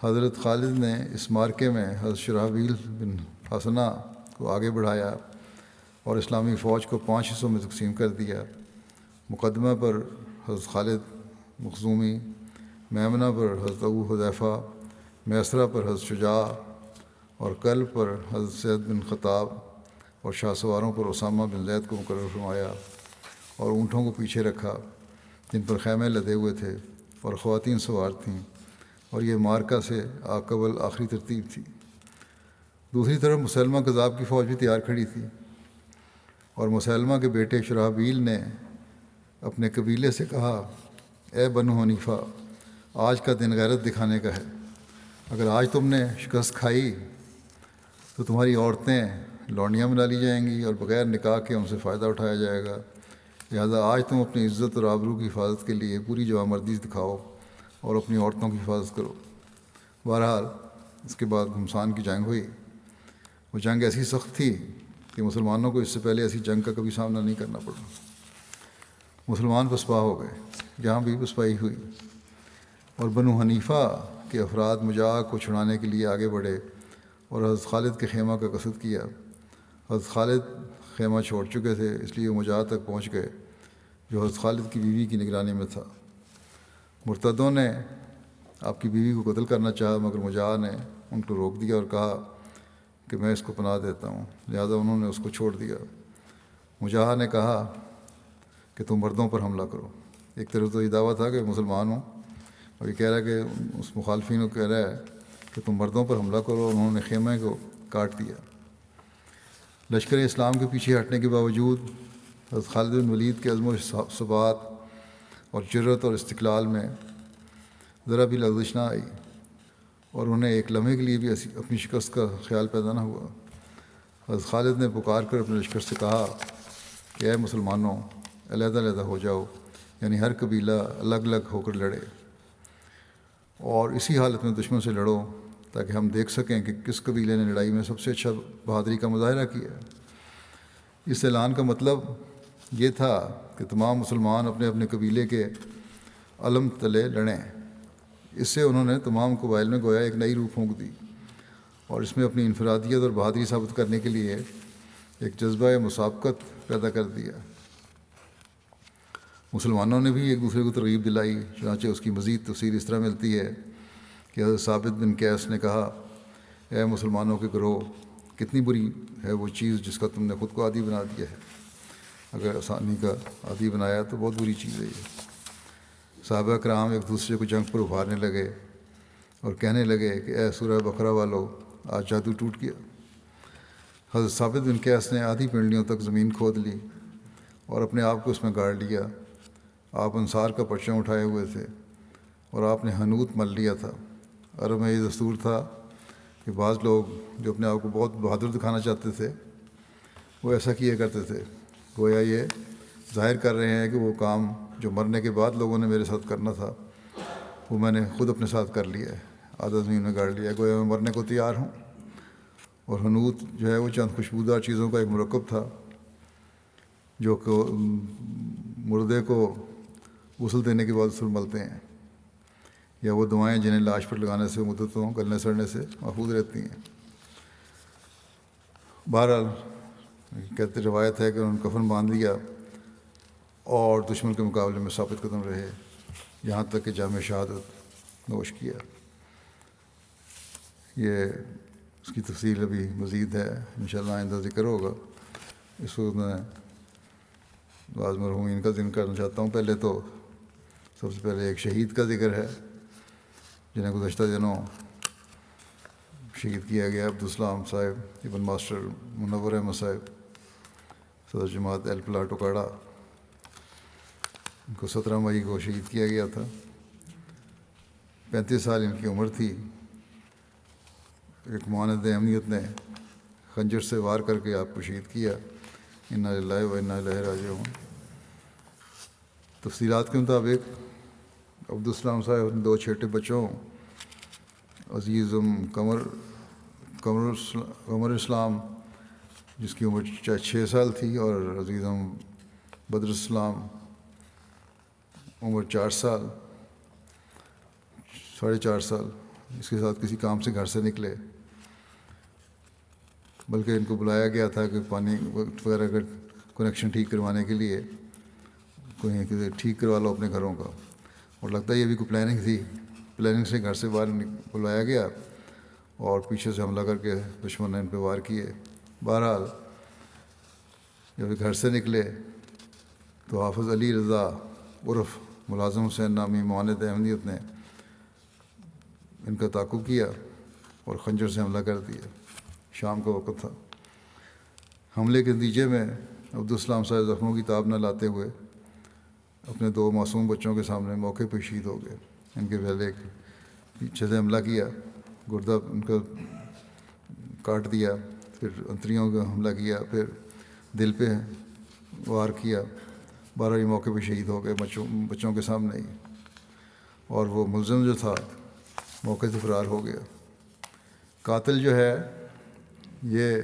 حضرت خالد نے اس معرکے میں حضرت شرحبیل بن حسنہ کو آگے بڑھایا اور اسلامی فوج کو 5 حصوں میں تقسیم کر دیا۔ مقدمہ پر حضرت خالد مخزومی، میمنہ پر حضرت ابو حذیفہ، میسرہ پر حضرت شجاع اور قلب پر حضرت زید بن خطاب اور شاہ سواروں پر اسامہ بن زید کو مقرر فرمایا اور اونٹوں کو پیچھے رکھا جن پر خیمے لدے ہوئے تھے اور خواتین سوار تھیں، اور یہ معرکہ سے قبل آخری ترتیب تھی۔ دوسری طرف مسلمہ کذاب کی فوج بھی تیار کھڑی تھی، اور مسلمہ کے بیٹے شرحبیل نے اپنے قبیلے سے کہا، اے بنو حنیفہ، آج کا دن غیرت دکھانے کا ہے۔ اگر آج تم نے شکست کھائی تو تمہاری عورتیں لونڈیاں بنا لی جائیں گی اور بغیر نکاح کے ان سے فائدہ اٹھایا جائے گا، لہذا آج تم اپنی عزت اور آبرو کی حفاظت کے لیے پوری جوانمردی دکھاؤ اور اپنی عورتوں کی حفاظت کرو۔ بہرحال اس کے بعد گھمسان کی جنگ ہوئی۔ وہ جنگ ایسی سخت تھی کہ مسلمانوں کو اس سے پہلے ایسی جنگ کا کبھی سامنا نہیں کرنا پڑا۔ مسلمان پسپا ہو گئے، جہاں بھی پسپائی ہوئی، اور بنو حنیفہ کے افراد مجاہ کو چھڑانے کے لیے آگے بڑھے اور حضرت خالد کے خیمہ کا قصد کیا۔ حضرت خالد خیمہ چھوڑ چکے تھے، اس لیے وہ مجاہ تک پہنچ گئے جو حضرت خالد کی بیوی کی نگرانی میں تھا۔ مرتدوں نے آپ کی بیوی کو قتل کرنا چاہا، مگر مجاہ نے ان کو روک دیا اور کہا کہ میں اس کو پناہ دیتا ہوں، لہذا انہوں نے اس کو چھوڑ دیا۔ مجاہ نے کہا کہ تم مردوں پر حملہ کرو۔ ایک طرف تو یہ دعویٰ تھا کہ مسلمان ہوں، اور یہ کہہ رہا ہے کہ اس مخالفین کو کہہ رہا ہے کہ تم مردوں پر حملہ کرو۔ انہوں نے خیمے کو کاٹ دیا۔ لشکر اسلام کے پیچھے ہٹنے کے باوجود حضرت خالد بن ولید کے عزم و ثبات اور جرأت اور استقلال میں ذرا بھی لغزش نہ آئی، اور انہیں ایک لمحے کے لیے بھی اپنی شکست کا خیال پیدا نہ ہوا۔ حضرت خالد نے پکار کر اپنے لشکر سے کہا کہ اے مسلمانوں، علیحدہ علیحدہ ہو جاؤ، یعنی ہر قبیلہ الگ الگ ہو کر لڑے، اور اسی حالت میں دشمن سے لڑو تاکہ ہم دیکھ سکیں کہ کس قبیلے نے لڑائی میں سب سے اچھا بہادری کا مظاہرہ کیا۔ اس اعلان کا مطلب یہ تھا کہ تمام مسلمان اپنے اپنے قبیلے کے علم تلے لڑیں۔ اس سے انہوں نے تمام قبائل میں گویا ایک نئی روح پھونک دی، اور اس میں اپنی انفرادیت اور بہادری ثابت کرنے کے لیے ایک جذبہ مسابقت پیدا کر دیا۔ مسلمانوں نے بھی ایک دوسرے کو ترغیب دلائی، چنانچہ اس کی مزید تفصیل اس طرح ملتی ہے کہ حضرت ثابت بن قیس نے کہا، اے مسلمانوں کے گروہ، کتنی بری ہے وہ چیز جس کا تم نے خود کو عادی بنا دیا ہے۔ اگر آسانی کا عادی بنایا تو بہت بری چیز ہے یہ۔ صحابہ کرام ایک دوسرے کو جنگ پر ابھارنے لگے اور کہنے لگے کہ اے سورہ بقرہ والو، آج جادو ٹوٹ گیا۔ حضرت ثابت بن قیس نے آدھی پنڈلیوں تک زمین کھود لی اور اپنے آپ کو اس میں گاڑ لیا۔ آپ انصار کا پرچم اٹھائے ہوئے تھے اور آپ نے حنوت مل لیا تھا۔ عرب میں یہ دستور تھا کہ بعض لوگ جو اپنے آپ کو بہت بہادر دکھانا چاہتے تھے وہ ایسا کیا کرتے تھے، گویا یہ ظاہر کر رہے ہیں کہ وہ کام جو مرنے کے بعد لوگوں نے میرے ساتھ کرنا تھا وہ میں نے خود اپنے ساتھ کر لیا ہے، آدھا زمین میں گاڑ لیا ہے، گویا میں مرنے کو تیار ہوں۔ اور حنوت جو ہے وہ چند خوشبودار چیزوں کا ایک مرکب تھا جو کہ مردے کو غسل دینے کے بعد ملتے ہیں، یا وہ دوائیں جنہیں لاش پر لگانے سے مدتوں گلنے سڑنے سے محفوظ رہتی ہیں۔ بہرحال کہتے روایت ہے کہ انہوں نے کفن باندھ لیا اور دشمن کے مقابلے میں ثابت قدم رہے، یہاں تک کہ جام شہادت نوش کیا۔ یہ اس کی تفصیل ابھی مزید ہے، انشاءاللہ آئندہ ذکر ہوگا۔ اس وقت میں بعض مرحومین کا ذکر کرنا چاہتا ہوں۔ پہلے تو سب سے پہلے ایک شہید کا ذکر ہے جنہیں گزشتہ دنوں شہید کیا گیا، عبدالسلام صاحب ابن ماسٹر منور احمد صاحب، صدر جماعت ایل پلاٹ اکاڑا۔ ان کو 17 مئی کو شہید کیا گیا تھا۔ 35 سال ان کی عمر تھی۔ ایک معاند اہمیت نے خنجر سے وار کر کے آپ کو شہید کیا۔ انا للہ و انا الیہ راجعون۔ تفصیلات کے مطابق عبدالسلام صاحب اپنے 2 چھوٹے بچوں عزیزم قمر اسلام جس کی عمر 6 سال تھی، اور عزیزم بدر اسلام عمر 4 سال 4.5 سال، اس کے ساتھ کسی کام سے گھر سے نکلے، بلکہ ان کو بلایا گیا تھا کہ پانی وغیرہ کا کنیکشن ٹھیک کروانے کے لیے، کوئی ٹھیک کروا لو اپنے گھروں کا، اور لگتا ہے یہ بھی کوئی پلاننگ تھی۔ پلاننگ سے گھر سے باہر بلایا گیا اور پیچھے سے حملہ کر کے دشمن نے ان پہ وار کیے۔ بہرحال جب گھر سے نکلے تو حافظ علی رضا عرف ملازم حسین نامی معاند احمدیت نے ان کا تعاقب کیا اور خنجر سے حملہ کر دیا۔ شام کا وقت تھا۔ حملے کے نتیجے میں عبدالسلام صاحب زخموں کی تاب نہ لاتے ہوئے اپنے 2 معصوم بچوں کے سامنے موقع پہ شہید ہو گئے۔ ان کے پہلے پیچھے سے حملہ کیا، گردہ ان کا کاٹ دیا، پھر انتڑیوں کا حملہ کیا، پھر دل پہ وار کیا۔ 12 موقع پہ شہید ہو گئے بچوں کے سامنے ہی، اور وہ ملزم جو تھا موقع سے فرار ہو گیا۔ قاتل جو ہے یہ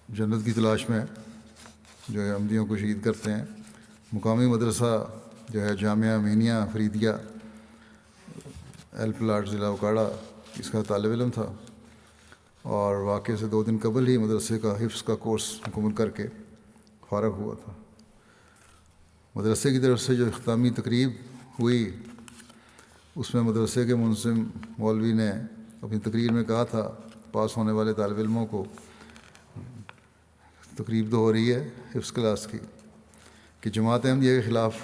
جنت کی تلاش میں جو ہے احمدیوں کو شہید کرتے ہیں۔ مقامی مدرسہ جو ہے جامعہ امینیہ فریدیہ ایل پلاٹ ضلع اکاڑا، اس کا طالب علم تھا، اور واقعے سے 2 دن قبل ہی مدرسے کا حفظ کا کورس مکمل کر کے فارغ ہوا تھا۔ مدرسے کی طرف سے جو اختتامی تقریب ہوئی اس میں مدرسے کے منظم مولوی نے اپنی تقریر میں کہا تھا پاس ہونے والے طالب علموں کو، تقریب تو ہو رہی ہے حفظ کلاس کی، کہ جماعت احمدیہ کے خلاف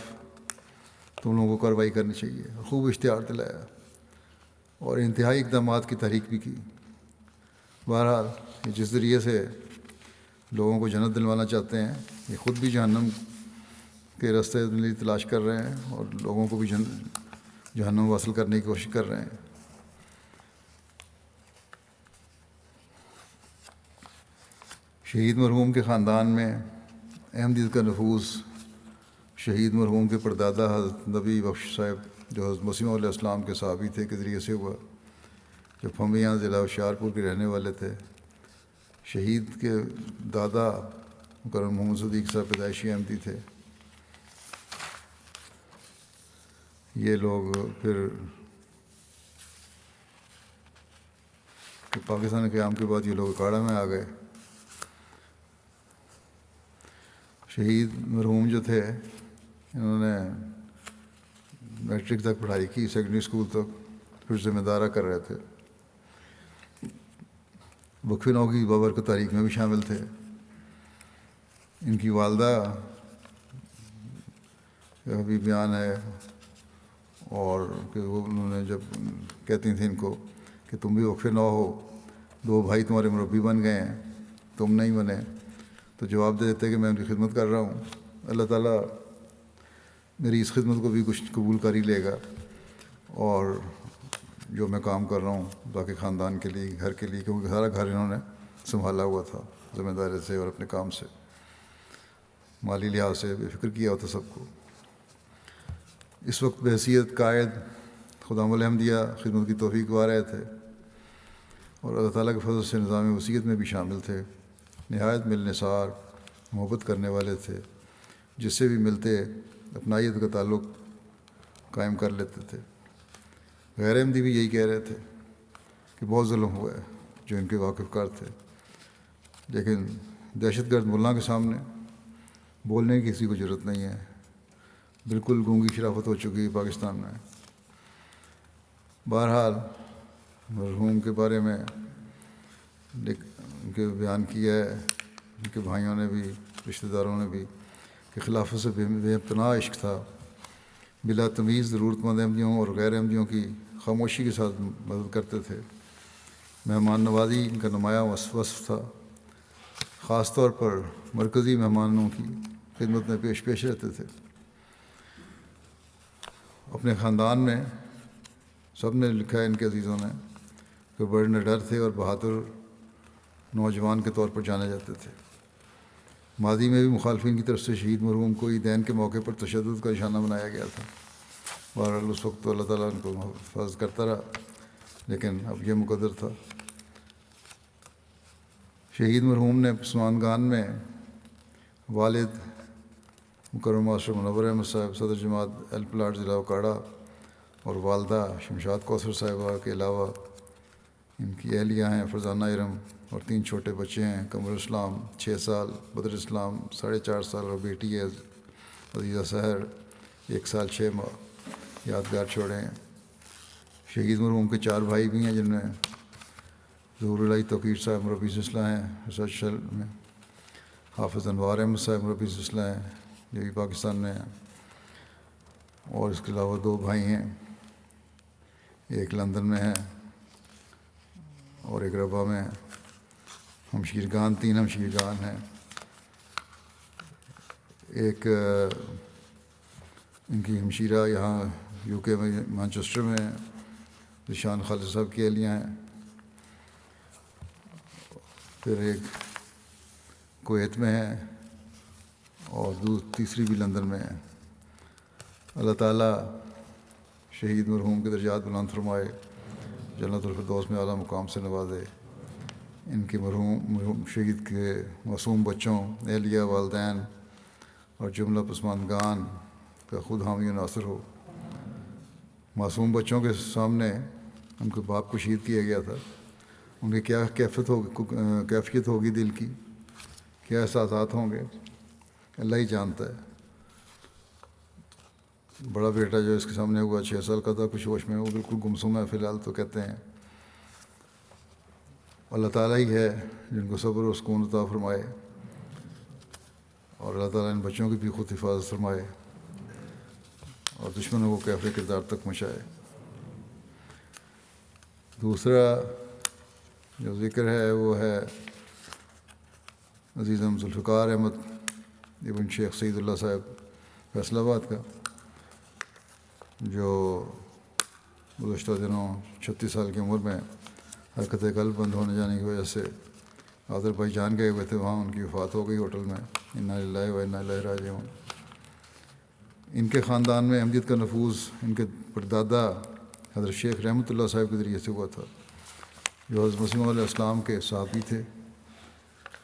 تم لوگوں کو کارروائی کرنی چاہیے۔ خوب اشتہار دلایا اور انتہائی اقدامات کی تحریک بھی کی۔ بہرحال یہ جس ذریعے سے لوگوں کو جنت دلوانا چاہتے ہیں، یہ خود بھی جہنم کے راستے تلاش کر رہے ہیں اور لوگوں کو بھی جہنم واصل کرنے کی کوشش کر رہے ہیں۔ شہید مرحوم کے خاندان میں احمدیت کا نفوذ شہید مرحوم کے پردادا حضرت نبی بخش صاحب جو حضرت مسیح علیہ السلام کے صحابی تھے کے ذریعے سے ہوا، جو پھمیاں ضلع ہوشیارپور کے رہنے والے تھے۔ شہید کے دادا مکرم محمد صدیق صاحب پیدائشی احمدی تھے۔ یہ لوگ پھر پاکستان کے قیام کے بعد یہ لوگ اکاڑا میں آ گئے۔ شہید مرحوم جو تھے انہوں نے میٹرک تک پڑھائی کی، سیکنڈری اسکول تک، پھر ذمہ دارہ کر رہے تھے۔ وقف نو کی بابرکت تاریخ میں بھی شامل تھے۔ ان کی والدہ کا بھی بیان ہے، اور کہ وہ انہوں نے جب کہتی تھیں ان کو کہ تم بھی وقف نو ہو، 2 بھائی تمہارے مربی بن گئے ہیں، تم نہیں بنے، تو جواب دے دیتے کہ میں ان کی خدمت کر رہا ہوں، اللہ تعالیٰ میری اس خدمت کو بھی کچھ قبول کر ہی لے گا، اور جو میں کام کر رہا ہوں باقی خاندان کے لیے، گھر کے لیے، کیونکہ سارا گھر انہوں نے سنبھالا ہوا تھا ذمہ داری سے اور اپنے کام سے، مالی لحاظ سے بے فکر کیا ہوتا سب کو۔ اس وقت بحیثیت قائد خدام الاحمدیہ خدمت کی توفیق پا رہے تھے، اور اللہ تعالیٰ کے فضل سے نظام وصیت میں بھی شامل تھے۔ نہایت ملنسار، محبت کرنے والے تھے، جس سے بھی ملتے اپنائیت کا تعلق قائم کر لیتے تھے۔ غیر احمدی بھی یہی کہہ رہے تھے کہ بہت ظلم ہوا ہے، جو ان کے واقف کار تھے، لیکن دہشت گرد ملا کے سامنے بولنے کی کسی کو ضرورت نہیں ہے، بالکل گونگی شرافت ہو چکی ہے پاکستان میں۔ بہرحال مرحوم کے بارے میں ان کے بیان کیا ہے، ان کے بھائیوں نے بھی، رشتہ داروں نے بھی، کہ خلافت سے بے پناہ عشق تھا، بلا تمیز ضرورت مند احمدیوں اور غیر احمدیوں کی خاموشی کے ساتھ مدد کرتے تھے۔ مہمان نوازی ان کا نمایاں وصف تھا، خاص طور پر مرکزی مہمانوں کی خدمت میں پیش رہتے تھے۔ اپنے خاندان میں سب نے لکھا ہے ان کے عزیزوں نے کہ بڑے نڈر تھے اور بہادر نوجوان کے طور پر جانے جاتے تھے۔ ماضی میں بھی مخالفین کی طرف سے شہید مرحوم کو عیدین کے موقع پر تشدد کا نشانہ بنایا گیا تھا۔ بہرحال اس وقت تو اللہ تعالیٰ ان کو محفوظ کرتا رہا، لیکن اب یہ مقدر تھا۔ شہید مرحوم نے پسماندگان میں والد مکرم ماسٹر منور احمد صاحب صدر جماعت ایل پلاٹ ضلع اوکاڑا اور والدہ شمشاد کوثر صاحبہ کے علاوہ ان کی اہلیہ ہیں فرزانہ ارم اور 3 چھوٹے بچے ہیں، قمر اسلام 6 سال، بدر اسلام 4.5 سال اور بیٹی ہے عزیزہ سحر 1 سال 6 ماہ، یادگار چھوڑے ہیں۔ شہید مرحوم کے 4 بھائی بھی ہیں، جن میں ظہور الہی توقیر صاحب مربی سلسلہ ہیں ریسرچ سیل میں، حافظ انوار احمد صاحب مربی سلسلہ ہیں، یہ بھی پاکستان میں ہیں، اور اس کے علاوہ 2 بھائی ہیں، ایک لندن میں ہے اور ایک ربا میں ہے۔ ہمشیرگان 3 ہمشیرگان ہیں، ایک ان کی ہمشیرہ یہاں UK میں مانچسٹر میں ہیں، ذیشان خالد صاحب کی اہلیہ ہیں، پھر ایک کویت میں ہے اور تیسری بھی لندن میں ہے۔ اللہ تعالیٰ شہید مرحوم کے درجات بلند فرمائے، جنت الفردوس میں اعلیٰ مقام سے نوازے، ان کے مرحوم شہید کے معصوم بچوں، اہلیہ، والدین اور جملہ پسماندگان کا خود حامی و ناصر ہو۔ معصوم بچوں کے سامنے ان کے باپ کو شہید کیا گیا تھا، ان کی کیا کیفیت ہوگی دل کی، کیا احساسات ہوں گے، اللہ ہی جانتا ہے۔ بڑا بیٹا جو اس کے سامنے ہوا 6 سال کا تھا، کچھ ہوش میں، وہ بالکل گمسم ہے فی الحال، تو کہتے ہیں اللہ تعالیٰ ہی ہے جن کو صبر و سکون عطا فرمائے، اور اللہ تعالیٰ ان بچوں کی بھی خود حفاظت فرمائے اور دشمنوں کو کیفر کردار تک پہنچائے۔ دوسرا جو ذکر ہے وہ ہے عزیزم ذوالفقار احمد ابن شیخ سعید اللہ صاحب فیصل آباد کا، جو گزشتہ دنوں 36 سال کی عمر میں حرکت قلب بند ہونے جانے کی وجہ سے آذربائیجان گئے ہوئے تھے، وہاں ان کی وفات ہو گئی ہوٹل میں، انا للہ و انا الیہ راجعون۔ ان کے خاندان میں احمدیت کا نفوذ ان کے پردادا حضرت شیخ رحمۃ اللہ صاحب کے ذریعے سے ہوا تھا، جو حضرت مسیح علیہ السلام کے صحابی تھے،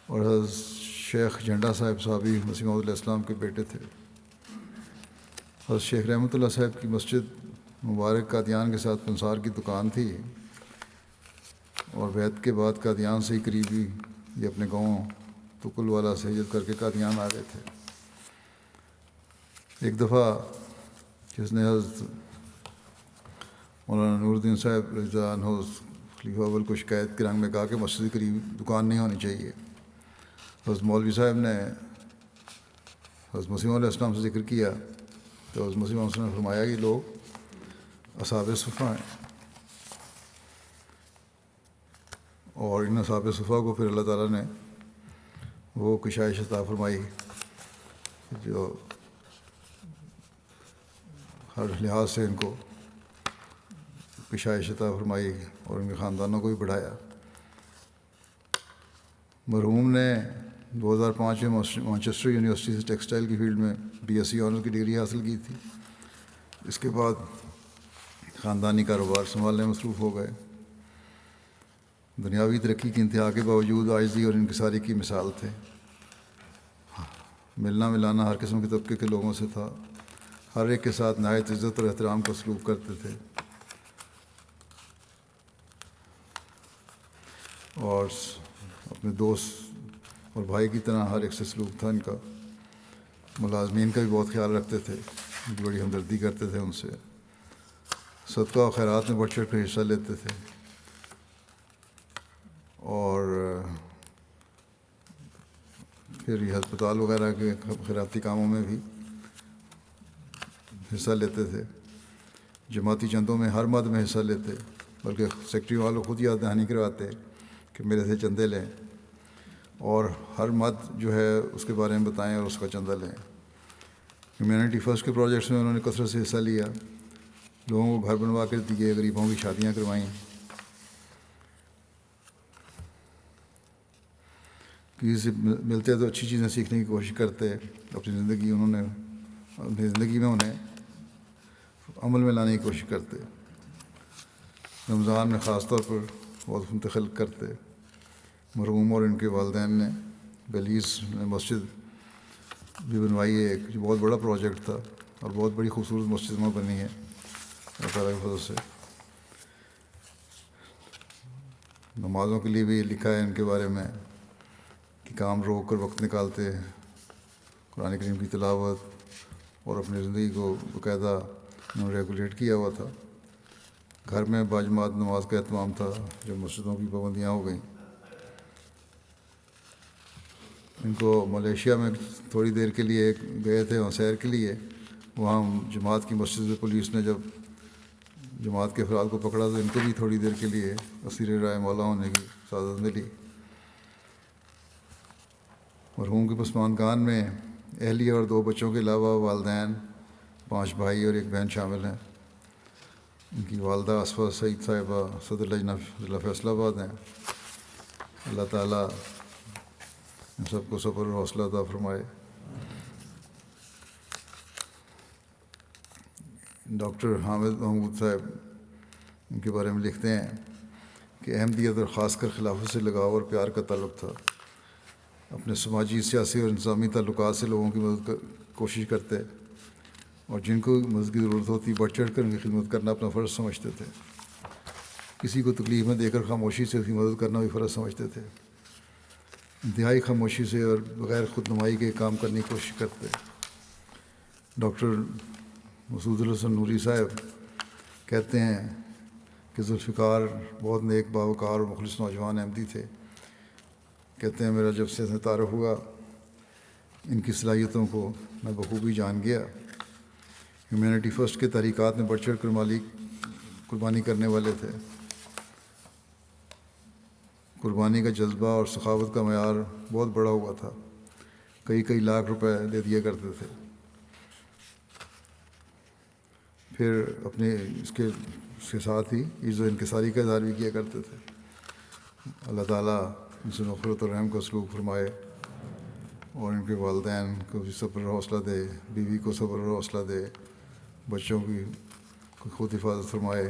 اور حضرت شیخ جھنڈا صاحب صحابی مسیح علیہ السلام کے بیٹے تھے۔ حضرت شیخ رحمۃ اللہ صاحب کی مسجد مبارک قادیان کے ساتھ پنسار کی دکان تھی، اور بیعت کے بعد قادیان سے ہی قریبی یہ اپنے گاؤں تکل والا سے ہجرت کر کے قادیان آ گئے تھے۔ ایک دفعہ جس نے حضرت مولانا نور الدین صاحب رضی اللہ عنہ خلیفہ اول کو شکایت کے رنگ میں کہا کہ مسجد کے قریب دکان نہیں ہونی چاہیے، حضرت مولوی صاحب نے حضرت مسیح علیہ السلام سے ذکر کیا تو حضرت مسیح علیہ السلام نے فرمایا کہ لوگ اصحاب صفہ ہیں، اور ان اصحاب صفہ کو پھر اللہ تعالیٰ نے وہ کشائش عطا فرمائی جو ہر لحاظ سے ان کو کشائش عطا فرمائی اور ان کے خاندانوں کو بھی بڑھایا۔ مرحوم نے 2005 میں مانچسٹر یونیورسٹی سے ٹیکسٹائل کی فیلڈ میں BSc آنر کی ڈگری حاصل کی تھی۔ اس کے بعد خاندانی کاروبار سنبھالنے میں مصروف ہو گئے۔ دنیاوی ترقی کی انتہا کے باوجود عاجزی اور انکساری کی مثال تھے۔ ملنا ملانا ہر قسم کے طبقے کے لوگوں سے تھا، ہر ایک کے ساتھ نہایت عزت اور احترام کا سلوک کرتے تھے، اور اپنے دوست اور بھائی کی طرح ہر ایک سے سلوک تھا ان کا۔ ملازمین کا بھی بہت خیال رکھتے تھے، ان کی بڑی ہمدردی کرتے تھے ان سے۔ صدقہ و خیرات میں بڑھ چڑھ کر حصہ لیتے تھے اور پھر یہ ہسپتال وغیرہ کے خیراتی کاموں میں بھی حصہ لیتے تھے. جماعتی چندوں میں ہر مد میں حصہ لیتے، بلکہ سیکٹری والوں خود یاد دہانی کرواتے کہ میرے سے چندے لیں اور ہر مد جو ہے اس کے بارے میں بتائیں اور اس کا چندہ لیں. ہیومینٹی فرسٹ کے پروجیکٹس میں انہوں نے کثرت سے حصہ لیا، لوگوں کو گھر بنوا کر دیے، غریبوں کی شادیاں کروائیں. کسی سے ملتے تو اچھی چیزیں سیکھنے کی کوشش کرتے. اپنی زندگی میں انہیں عمل میں لانے کی کوشش کرتے. رمضان میں خاص طور پر بہت منتقل کرتے. مرحوم اور ان کے والدین نے بیلیز میں مسجد بھی بنوائی ہے ایک، جو بہت بڑا پروجیکٹ تھا اور بہت بڑی خوبصورت مسجد میں بنی ہے اللہ تعالیٰ کی فضل سے. نمازوں کے لیے بھی لکھا ہے ان کے بارے میں کہ کام روک کر وقت نکالتے، قرآن کریم کی تلاوت اور اپنی زندگی کو باقاعدہ انہوں نے ریگولیٹ کیا ہوا تھا. گھر میں باجماعت نماز کا اہتمام تھا جب مسجدوں کی پابندیاں ہو گئیں. ان کو ملیشیا میں تھوڑی دیر کے لیے گئے تھے وہاں سیر کے لیے. وہاں جماعت کی مسجد میں پولیس نے جب جماعت کے افراد کو پکڑا تو ان کو بھی تھوڑی دیر کے لیے اسیر رائے مولا ہونے کی سعادت ملی. مرحوم کے پسماندگان میں اہلیہ اور 2 بچوں کے علاوہ والدین، 5 بھائی اور 1 بہن شامل ہیں. ان کی والدہ اسفا سعید صاحبہ صدر لجنہ ضلع فیصل آباد ہیں. اللہ تعالیٰ ان سب کو صبر اور حوصلہ عطا فرمائے. ڈاکٹر حامد محمود صاحب ان کے بارے میں لکھتے ہیں کہ احمدیت اور خاص کر خلافت سے لگاؤ اور پیار کا تعلق تھا. اپنے سماجی، سیاسی اور انتظامی تعلقات سے لوگوں کی مدد کوشش کرتے اور جن کو مدد کی ضرورت ہوتی بڑھ چڑھ کر ان کی خدمت کرنا اپنا فرض سمجھتے تھے. کسی کو تکلیف میں دے کر خاموشی سے اس کی مدد کرنا بھی فرض سمجھتے تھے. انتہائی خاموشی سے اور بغیر خود نمائی کے کام کرنے کی کوشش کرتے. ڈاکٹر مسعود الحسن نوری صاحب کہتے ہیں کہ ذوالفقار بہت نیک، باوقار اور مخلص نوجوان احمدی تھے. کہتے ہیں میرا جب سے تعارف ہوا ان کی صلاحیتوں کو میں بخوبی جان گیا. ہیومینٹی فرسٹ کے تحریکات میں بڑھ چڑھ کر مالی قربانی کرنے والے تھے. قربانی کا جذبہ اور سخاوت کا معیار بہت بڑا ہوا تھا. کئی لاکھ روپے دے دیا کرتے تھے. پھر اپنے اس کے ساتھ ہی عز و انکساری کا اظہار بھی کیا کرتے تھے. اللہ تعالیٰ ان سے نفرت اور رحم کا سلوک فرمائے اور ان کے والدین کو بھی صبر اور حوصلہ دے، بیوی کو صبر اور حوصلہ دے، بچوں کی خود حفاظت فرمائے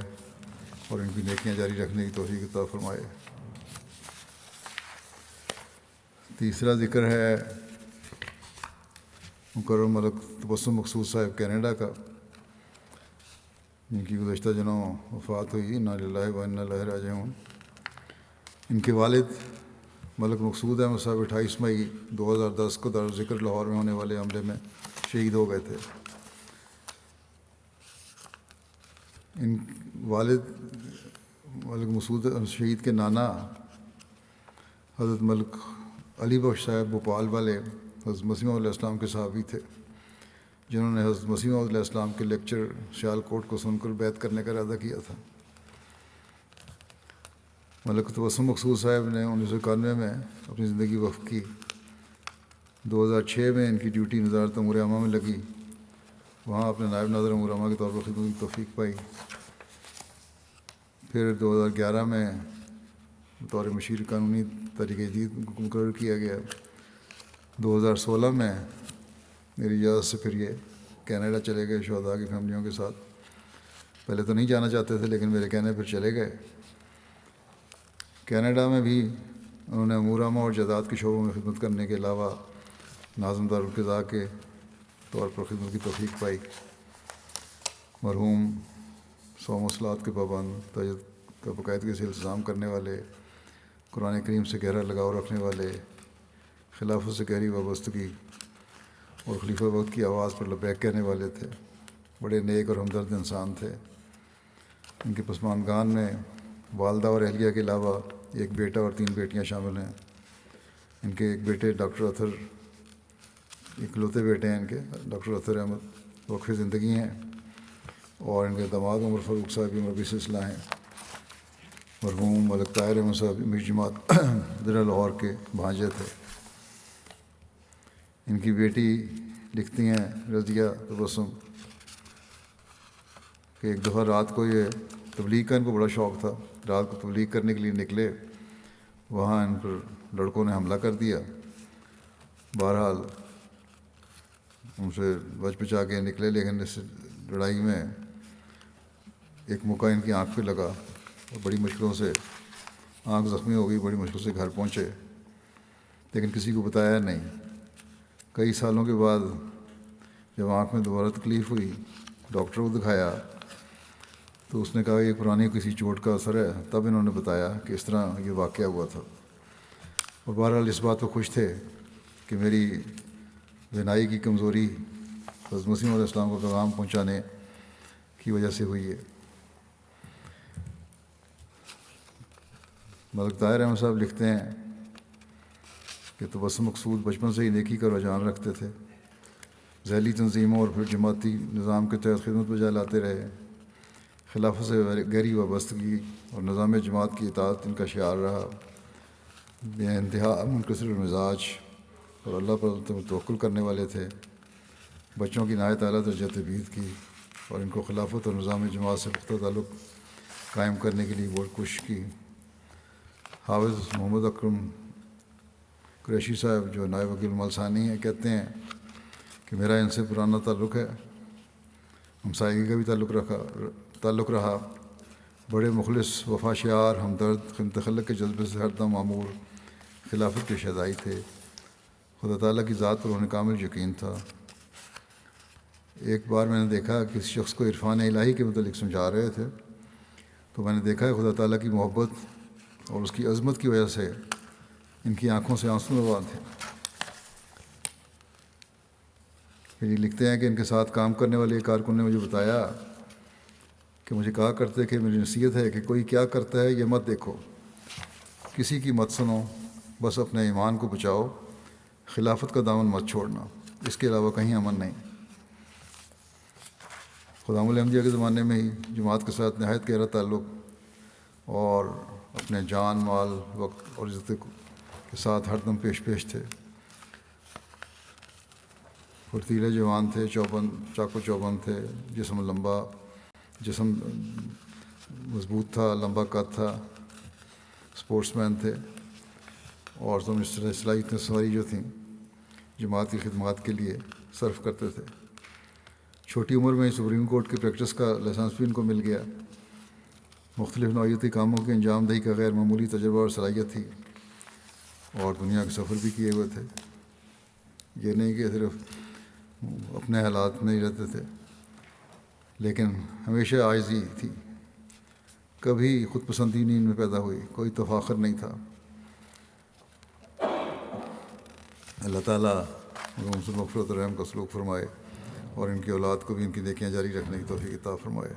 اور ان کی نیکیاں جاری رکھنے کی توفیق عطا فرمائے. تیسرا ذکر ہے مکرم ملک تبسم مقصود صاحب کینیڈا کا، جن کی گزشتہ دنوں وفات ہوئی. انا للہ و انا الیہ راجعون. ان کے والد ملک مقصود احمد صاحب 28 مئی 2010 کو دارالذکر لاہور میں ہونے والے حملے میں شہید ہو گئے تھے. ان والد ملک مسعود شہید کے نانا حضرت ملک علی بخش صاحب بھوپال والے حضرت مسیح علیہ السلام کے صحابی تھے، جنہوں نے حضرت مسیح علیہ السلام کے لیکچر سیال کوٹ کو سن کر بیعت کرنے کا ارادہ کیا تھا. ملک تبسم مقصود صاحب نے 1991 میں اپنی زندگی وقف کی. 2006 میں ان کی ڈیوٹی نظارت امور عامہ میں لگی. وہاں اپنے نائب ناظر امور عامہ کے طور پر خدمت کی توفیق پائی. پھر 2011 میں بطور مشیر قانونی تحریک جدید مقرر کیا گیا. 2016 میں میری اجازت سے پھر یہ کینیڈا چلے گئے شہداء کی فیملیوں کے ساتھ. پہلے تو نہیں جانا چاہتے تھے لیکن میرے کہنے پھر چلے گئے. کینیڈا میں بھی انہوں نے امور عامہ اور جائیداد کے شعبوں میں خدمت کرنے کے علاوہ ناظم دارالقضاء کے طور پر خدمت کی توفیق پائی. مرحوم صوم و صلوات کے پابند، تہجد کا باقاعدگی سے التزام کرنے والے، قرآن کریم سے گہرا لگاؤ رکھنے والے، خلافت سے گہری وابستگی اور خلیفہ وقت کی آواز پر لبیک کہنے والے تھے. بڑے نیک اور ہمدرد انسان تھے. ان کے پسماندگان میں والدہ اور اہلیہ کے علاوہ ایک بیٹا اور 3 بیٹیاں شامل ہیں۔ ان کے ایک بیٹے ڈاکٹر اطہر، اکلوتے بیٹے ہیں ان کے، ڈاکٹر اطہر احمد وقف زندگی ہیں، اور ان کے داماد عمر فاروق صاحب بھی مربی سلسلہ ہیں۔ مرحوم ملک طاہر احمد صاحب امیر جماعت ضلع لاہور کے بھانجے تھے۔ ان کی بیٹی لکھتی ہیں رضیہ تبسم کہ ایک دفعہ رات کو، یہ تبلیغ کا ان کو بڑا شوق تھا، رات کو تبلیغ کرنے کے لیے نکلے، وہاں ان پر لڑکوں نے حملہ کر دیا۔ بہرحال ان سے بچ بچا کے نکلے، لیکن اس لڑائی میں ایک موقع ان کی آنکھ پہ لگا اور بڑی مشکلوں سے آنکھ زخمی ہو گئی، بڑی مشکل سے گھر پہنچے، لیکن کسی کو بتایا نہیں۔ کئی سالوں کے بعد جب آنکھ میں دوبارہ تکلیف ہوئی، ڈاکٹر کو دکھایا تو اس نے کہا یہ پرانی کسی چوٹ کا اثر ہے۔ تب انہوں نے بتایا کہ اس طرح یہ واقعہ ہوا تھا، اور بہرحال اس بات کو خوش تھے کہ میری بینائی کی کمزوری حضرت مسیح علیہ السلام کو پیغام پہنچانے کی وجہ سے ہوئی ہے۔ ملک طاہر احمد صاحب لکھتے ہیں کہ تبسم مقصود بچپن سے ہی نیکی کا رجحان رکھتے تھے، ذیلی تنظیموں اور پھر جماعتی نظام کے تحت خدمت بجا لاتے رہے۔ خلافت سے گہری وابستگی اور نظام جماعت کی اطاعت ان کا شعار رہا۔ بے انتہا منکسر المزاج اور اللہ پر توکل کرنے والے تھے۔ بچوں کی نہایت اعلیٰ درجہ تربیت کی اور ان کو خلافت اور نظام جماعت سے پختہ تعلق قائم کرنے کے لیے بہت کوشش کی۔ حافظ محمد اکرم قریشی صاحب جو نائب وکیل ملسانی ہیں کہتے ہیں کہ میرا ان سے پرانا تعلق ہے، ہمسائیگی کا بھی تعلق رہا۔ بڑے مخلص، وفا شعار، ہمدرد، خدمت خلق کے جذبے سے ہر دم معمور، خلافت کے شہدائی تھے۔ خدا تعالیٰ کی ذات پر انہیں کامل یقین تھا۔ ایک بار میں نے دیکھا کہ کسی شخص کو عرفان الہی کے متعلق سمجھا رہے تھے، تو میں نے دیکھا ہے خدا تعالیٰ کی محبت اور اس کی عظمت کی وجہ سے ان کی آنکھوں سے آنسو نوا تھے۔ پھر یہ لکھتے ہیں کہ ان کے ساتھ کام کرنے والے ایک کارکن نے مجھے بتایا کہ مجھے کہا کرتے کہ میری نصیحت ہے کہ کوئی کیا کرتا ہے یہ مت دیکھو، کسی کی مت سنو، بس اپنے ایمان کو بچاؤ، خلافت کا دامن مت چھوڑنا، اس کے علاوہ کہیں امن نہیں۔ خدام الانبیاء کے زمانے میں ہی جماعت کے ساتھ نہایت گہرا تعلق اور اپنے جان، مال، وقت اور عزت کے ساتھ ہر دم پیش تھے۔ پھرتیلے جوان تھے، چاقو چوبند تھے، جسم مضبوط تھا، لمبا قد تھا، سپورٹس مین تھے، اور تم اس طرح صلاحیتیں ساری جو تھیں جماعت کی خدمات کے لیے صرف کرتے تھے۔ چھوٹی عمر میں سپریم کورٹ کی پریکٹس کا لائسنس بھی ان کو مل گیا۔ مختلف نوعیتی کاموں کی انجام دہی کا غیر معمولی تجربہ اور صلاحیت تھی، اور دنیا کے سفر بھی کیے ہوئے تھے۔ یہ نہیں کہ صرف اپنے حالات میں ہی رہتے تھے، لیکن ہمیشہ عاجزی تھی، کبھی خود پسندی نہیں ان میں پیدا ہوئی، کوئی تفاخر نہیں تھا۔ اللہ تعالیٰ ان سے مغفرت اور رحم کا سلوک فرمائے، اور ان کی اولاد کو بھی ان کی نیکیاں جاری رکھنے کی توفیق عطا فرمائے۔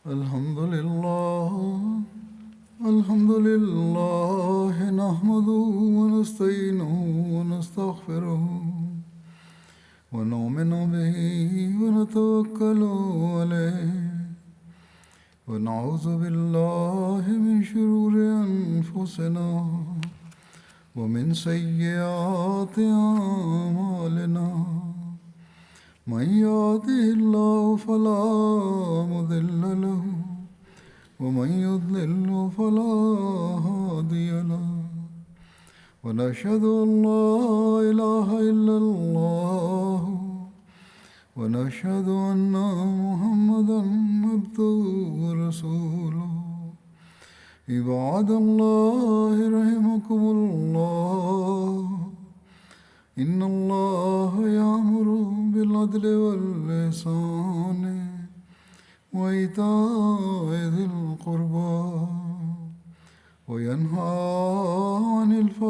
الحمد لله نحمده ونستعينه ونستغفره ونؤمن به ونتوكل عليه ونعوذ بالله من شرور أنفسنا ومن سيئات أعمالنا، من يهده الله فلا مضل له ومن يضلل فلا هادي له، ونشهد أن لا إله إلا الله ونشهد أن محمدا عبده ورسوله۔ عباد الله رحمكم الله، إن الله يأمر بالعدل والإحسان وإيتاء ذي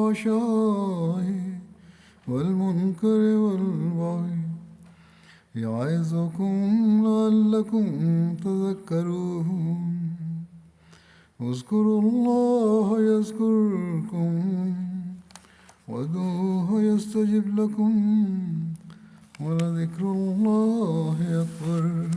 الفحشاء والمنكر والبغي يعظكم لعلكم تذكرون اذكروا الله يذكركم وادعوه يستجب لكم ولذكر الله أكبر.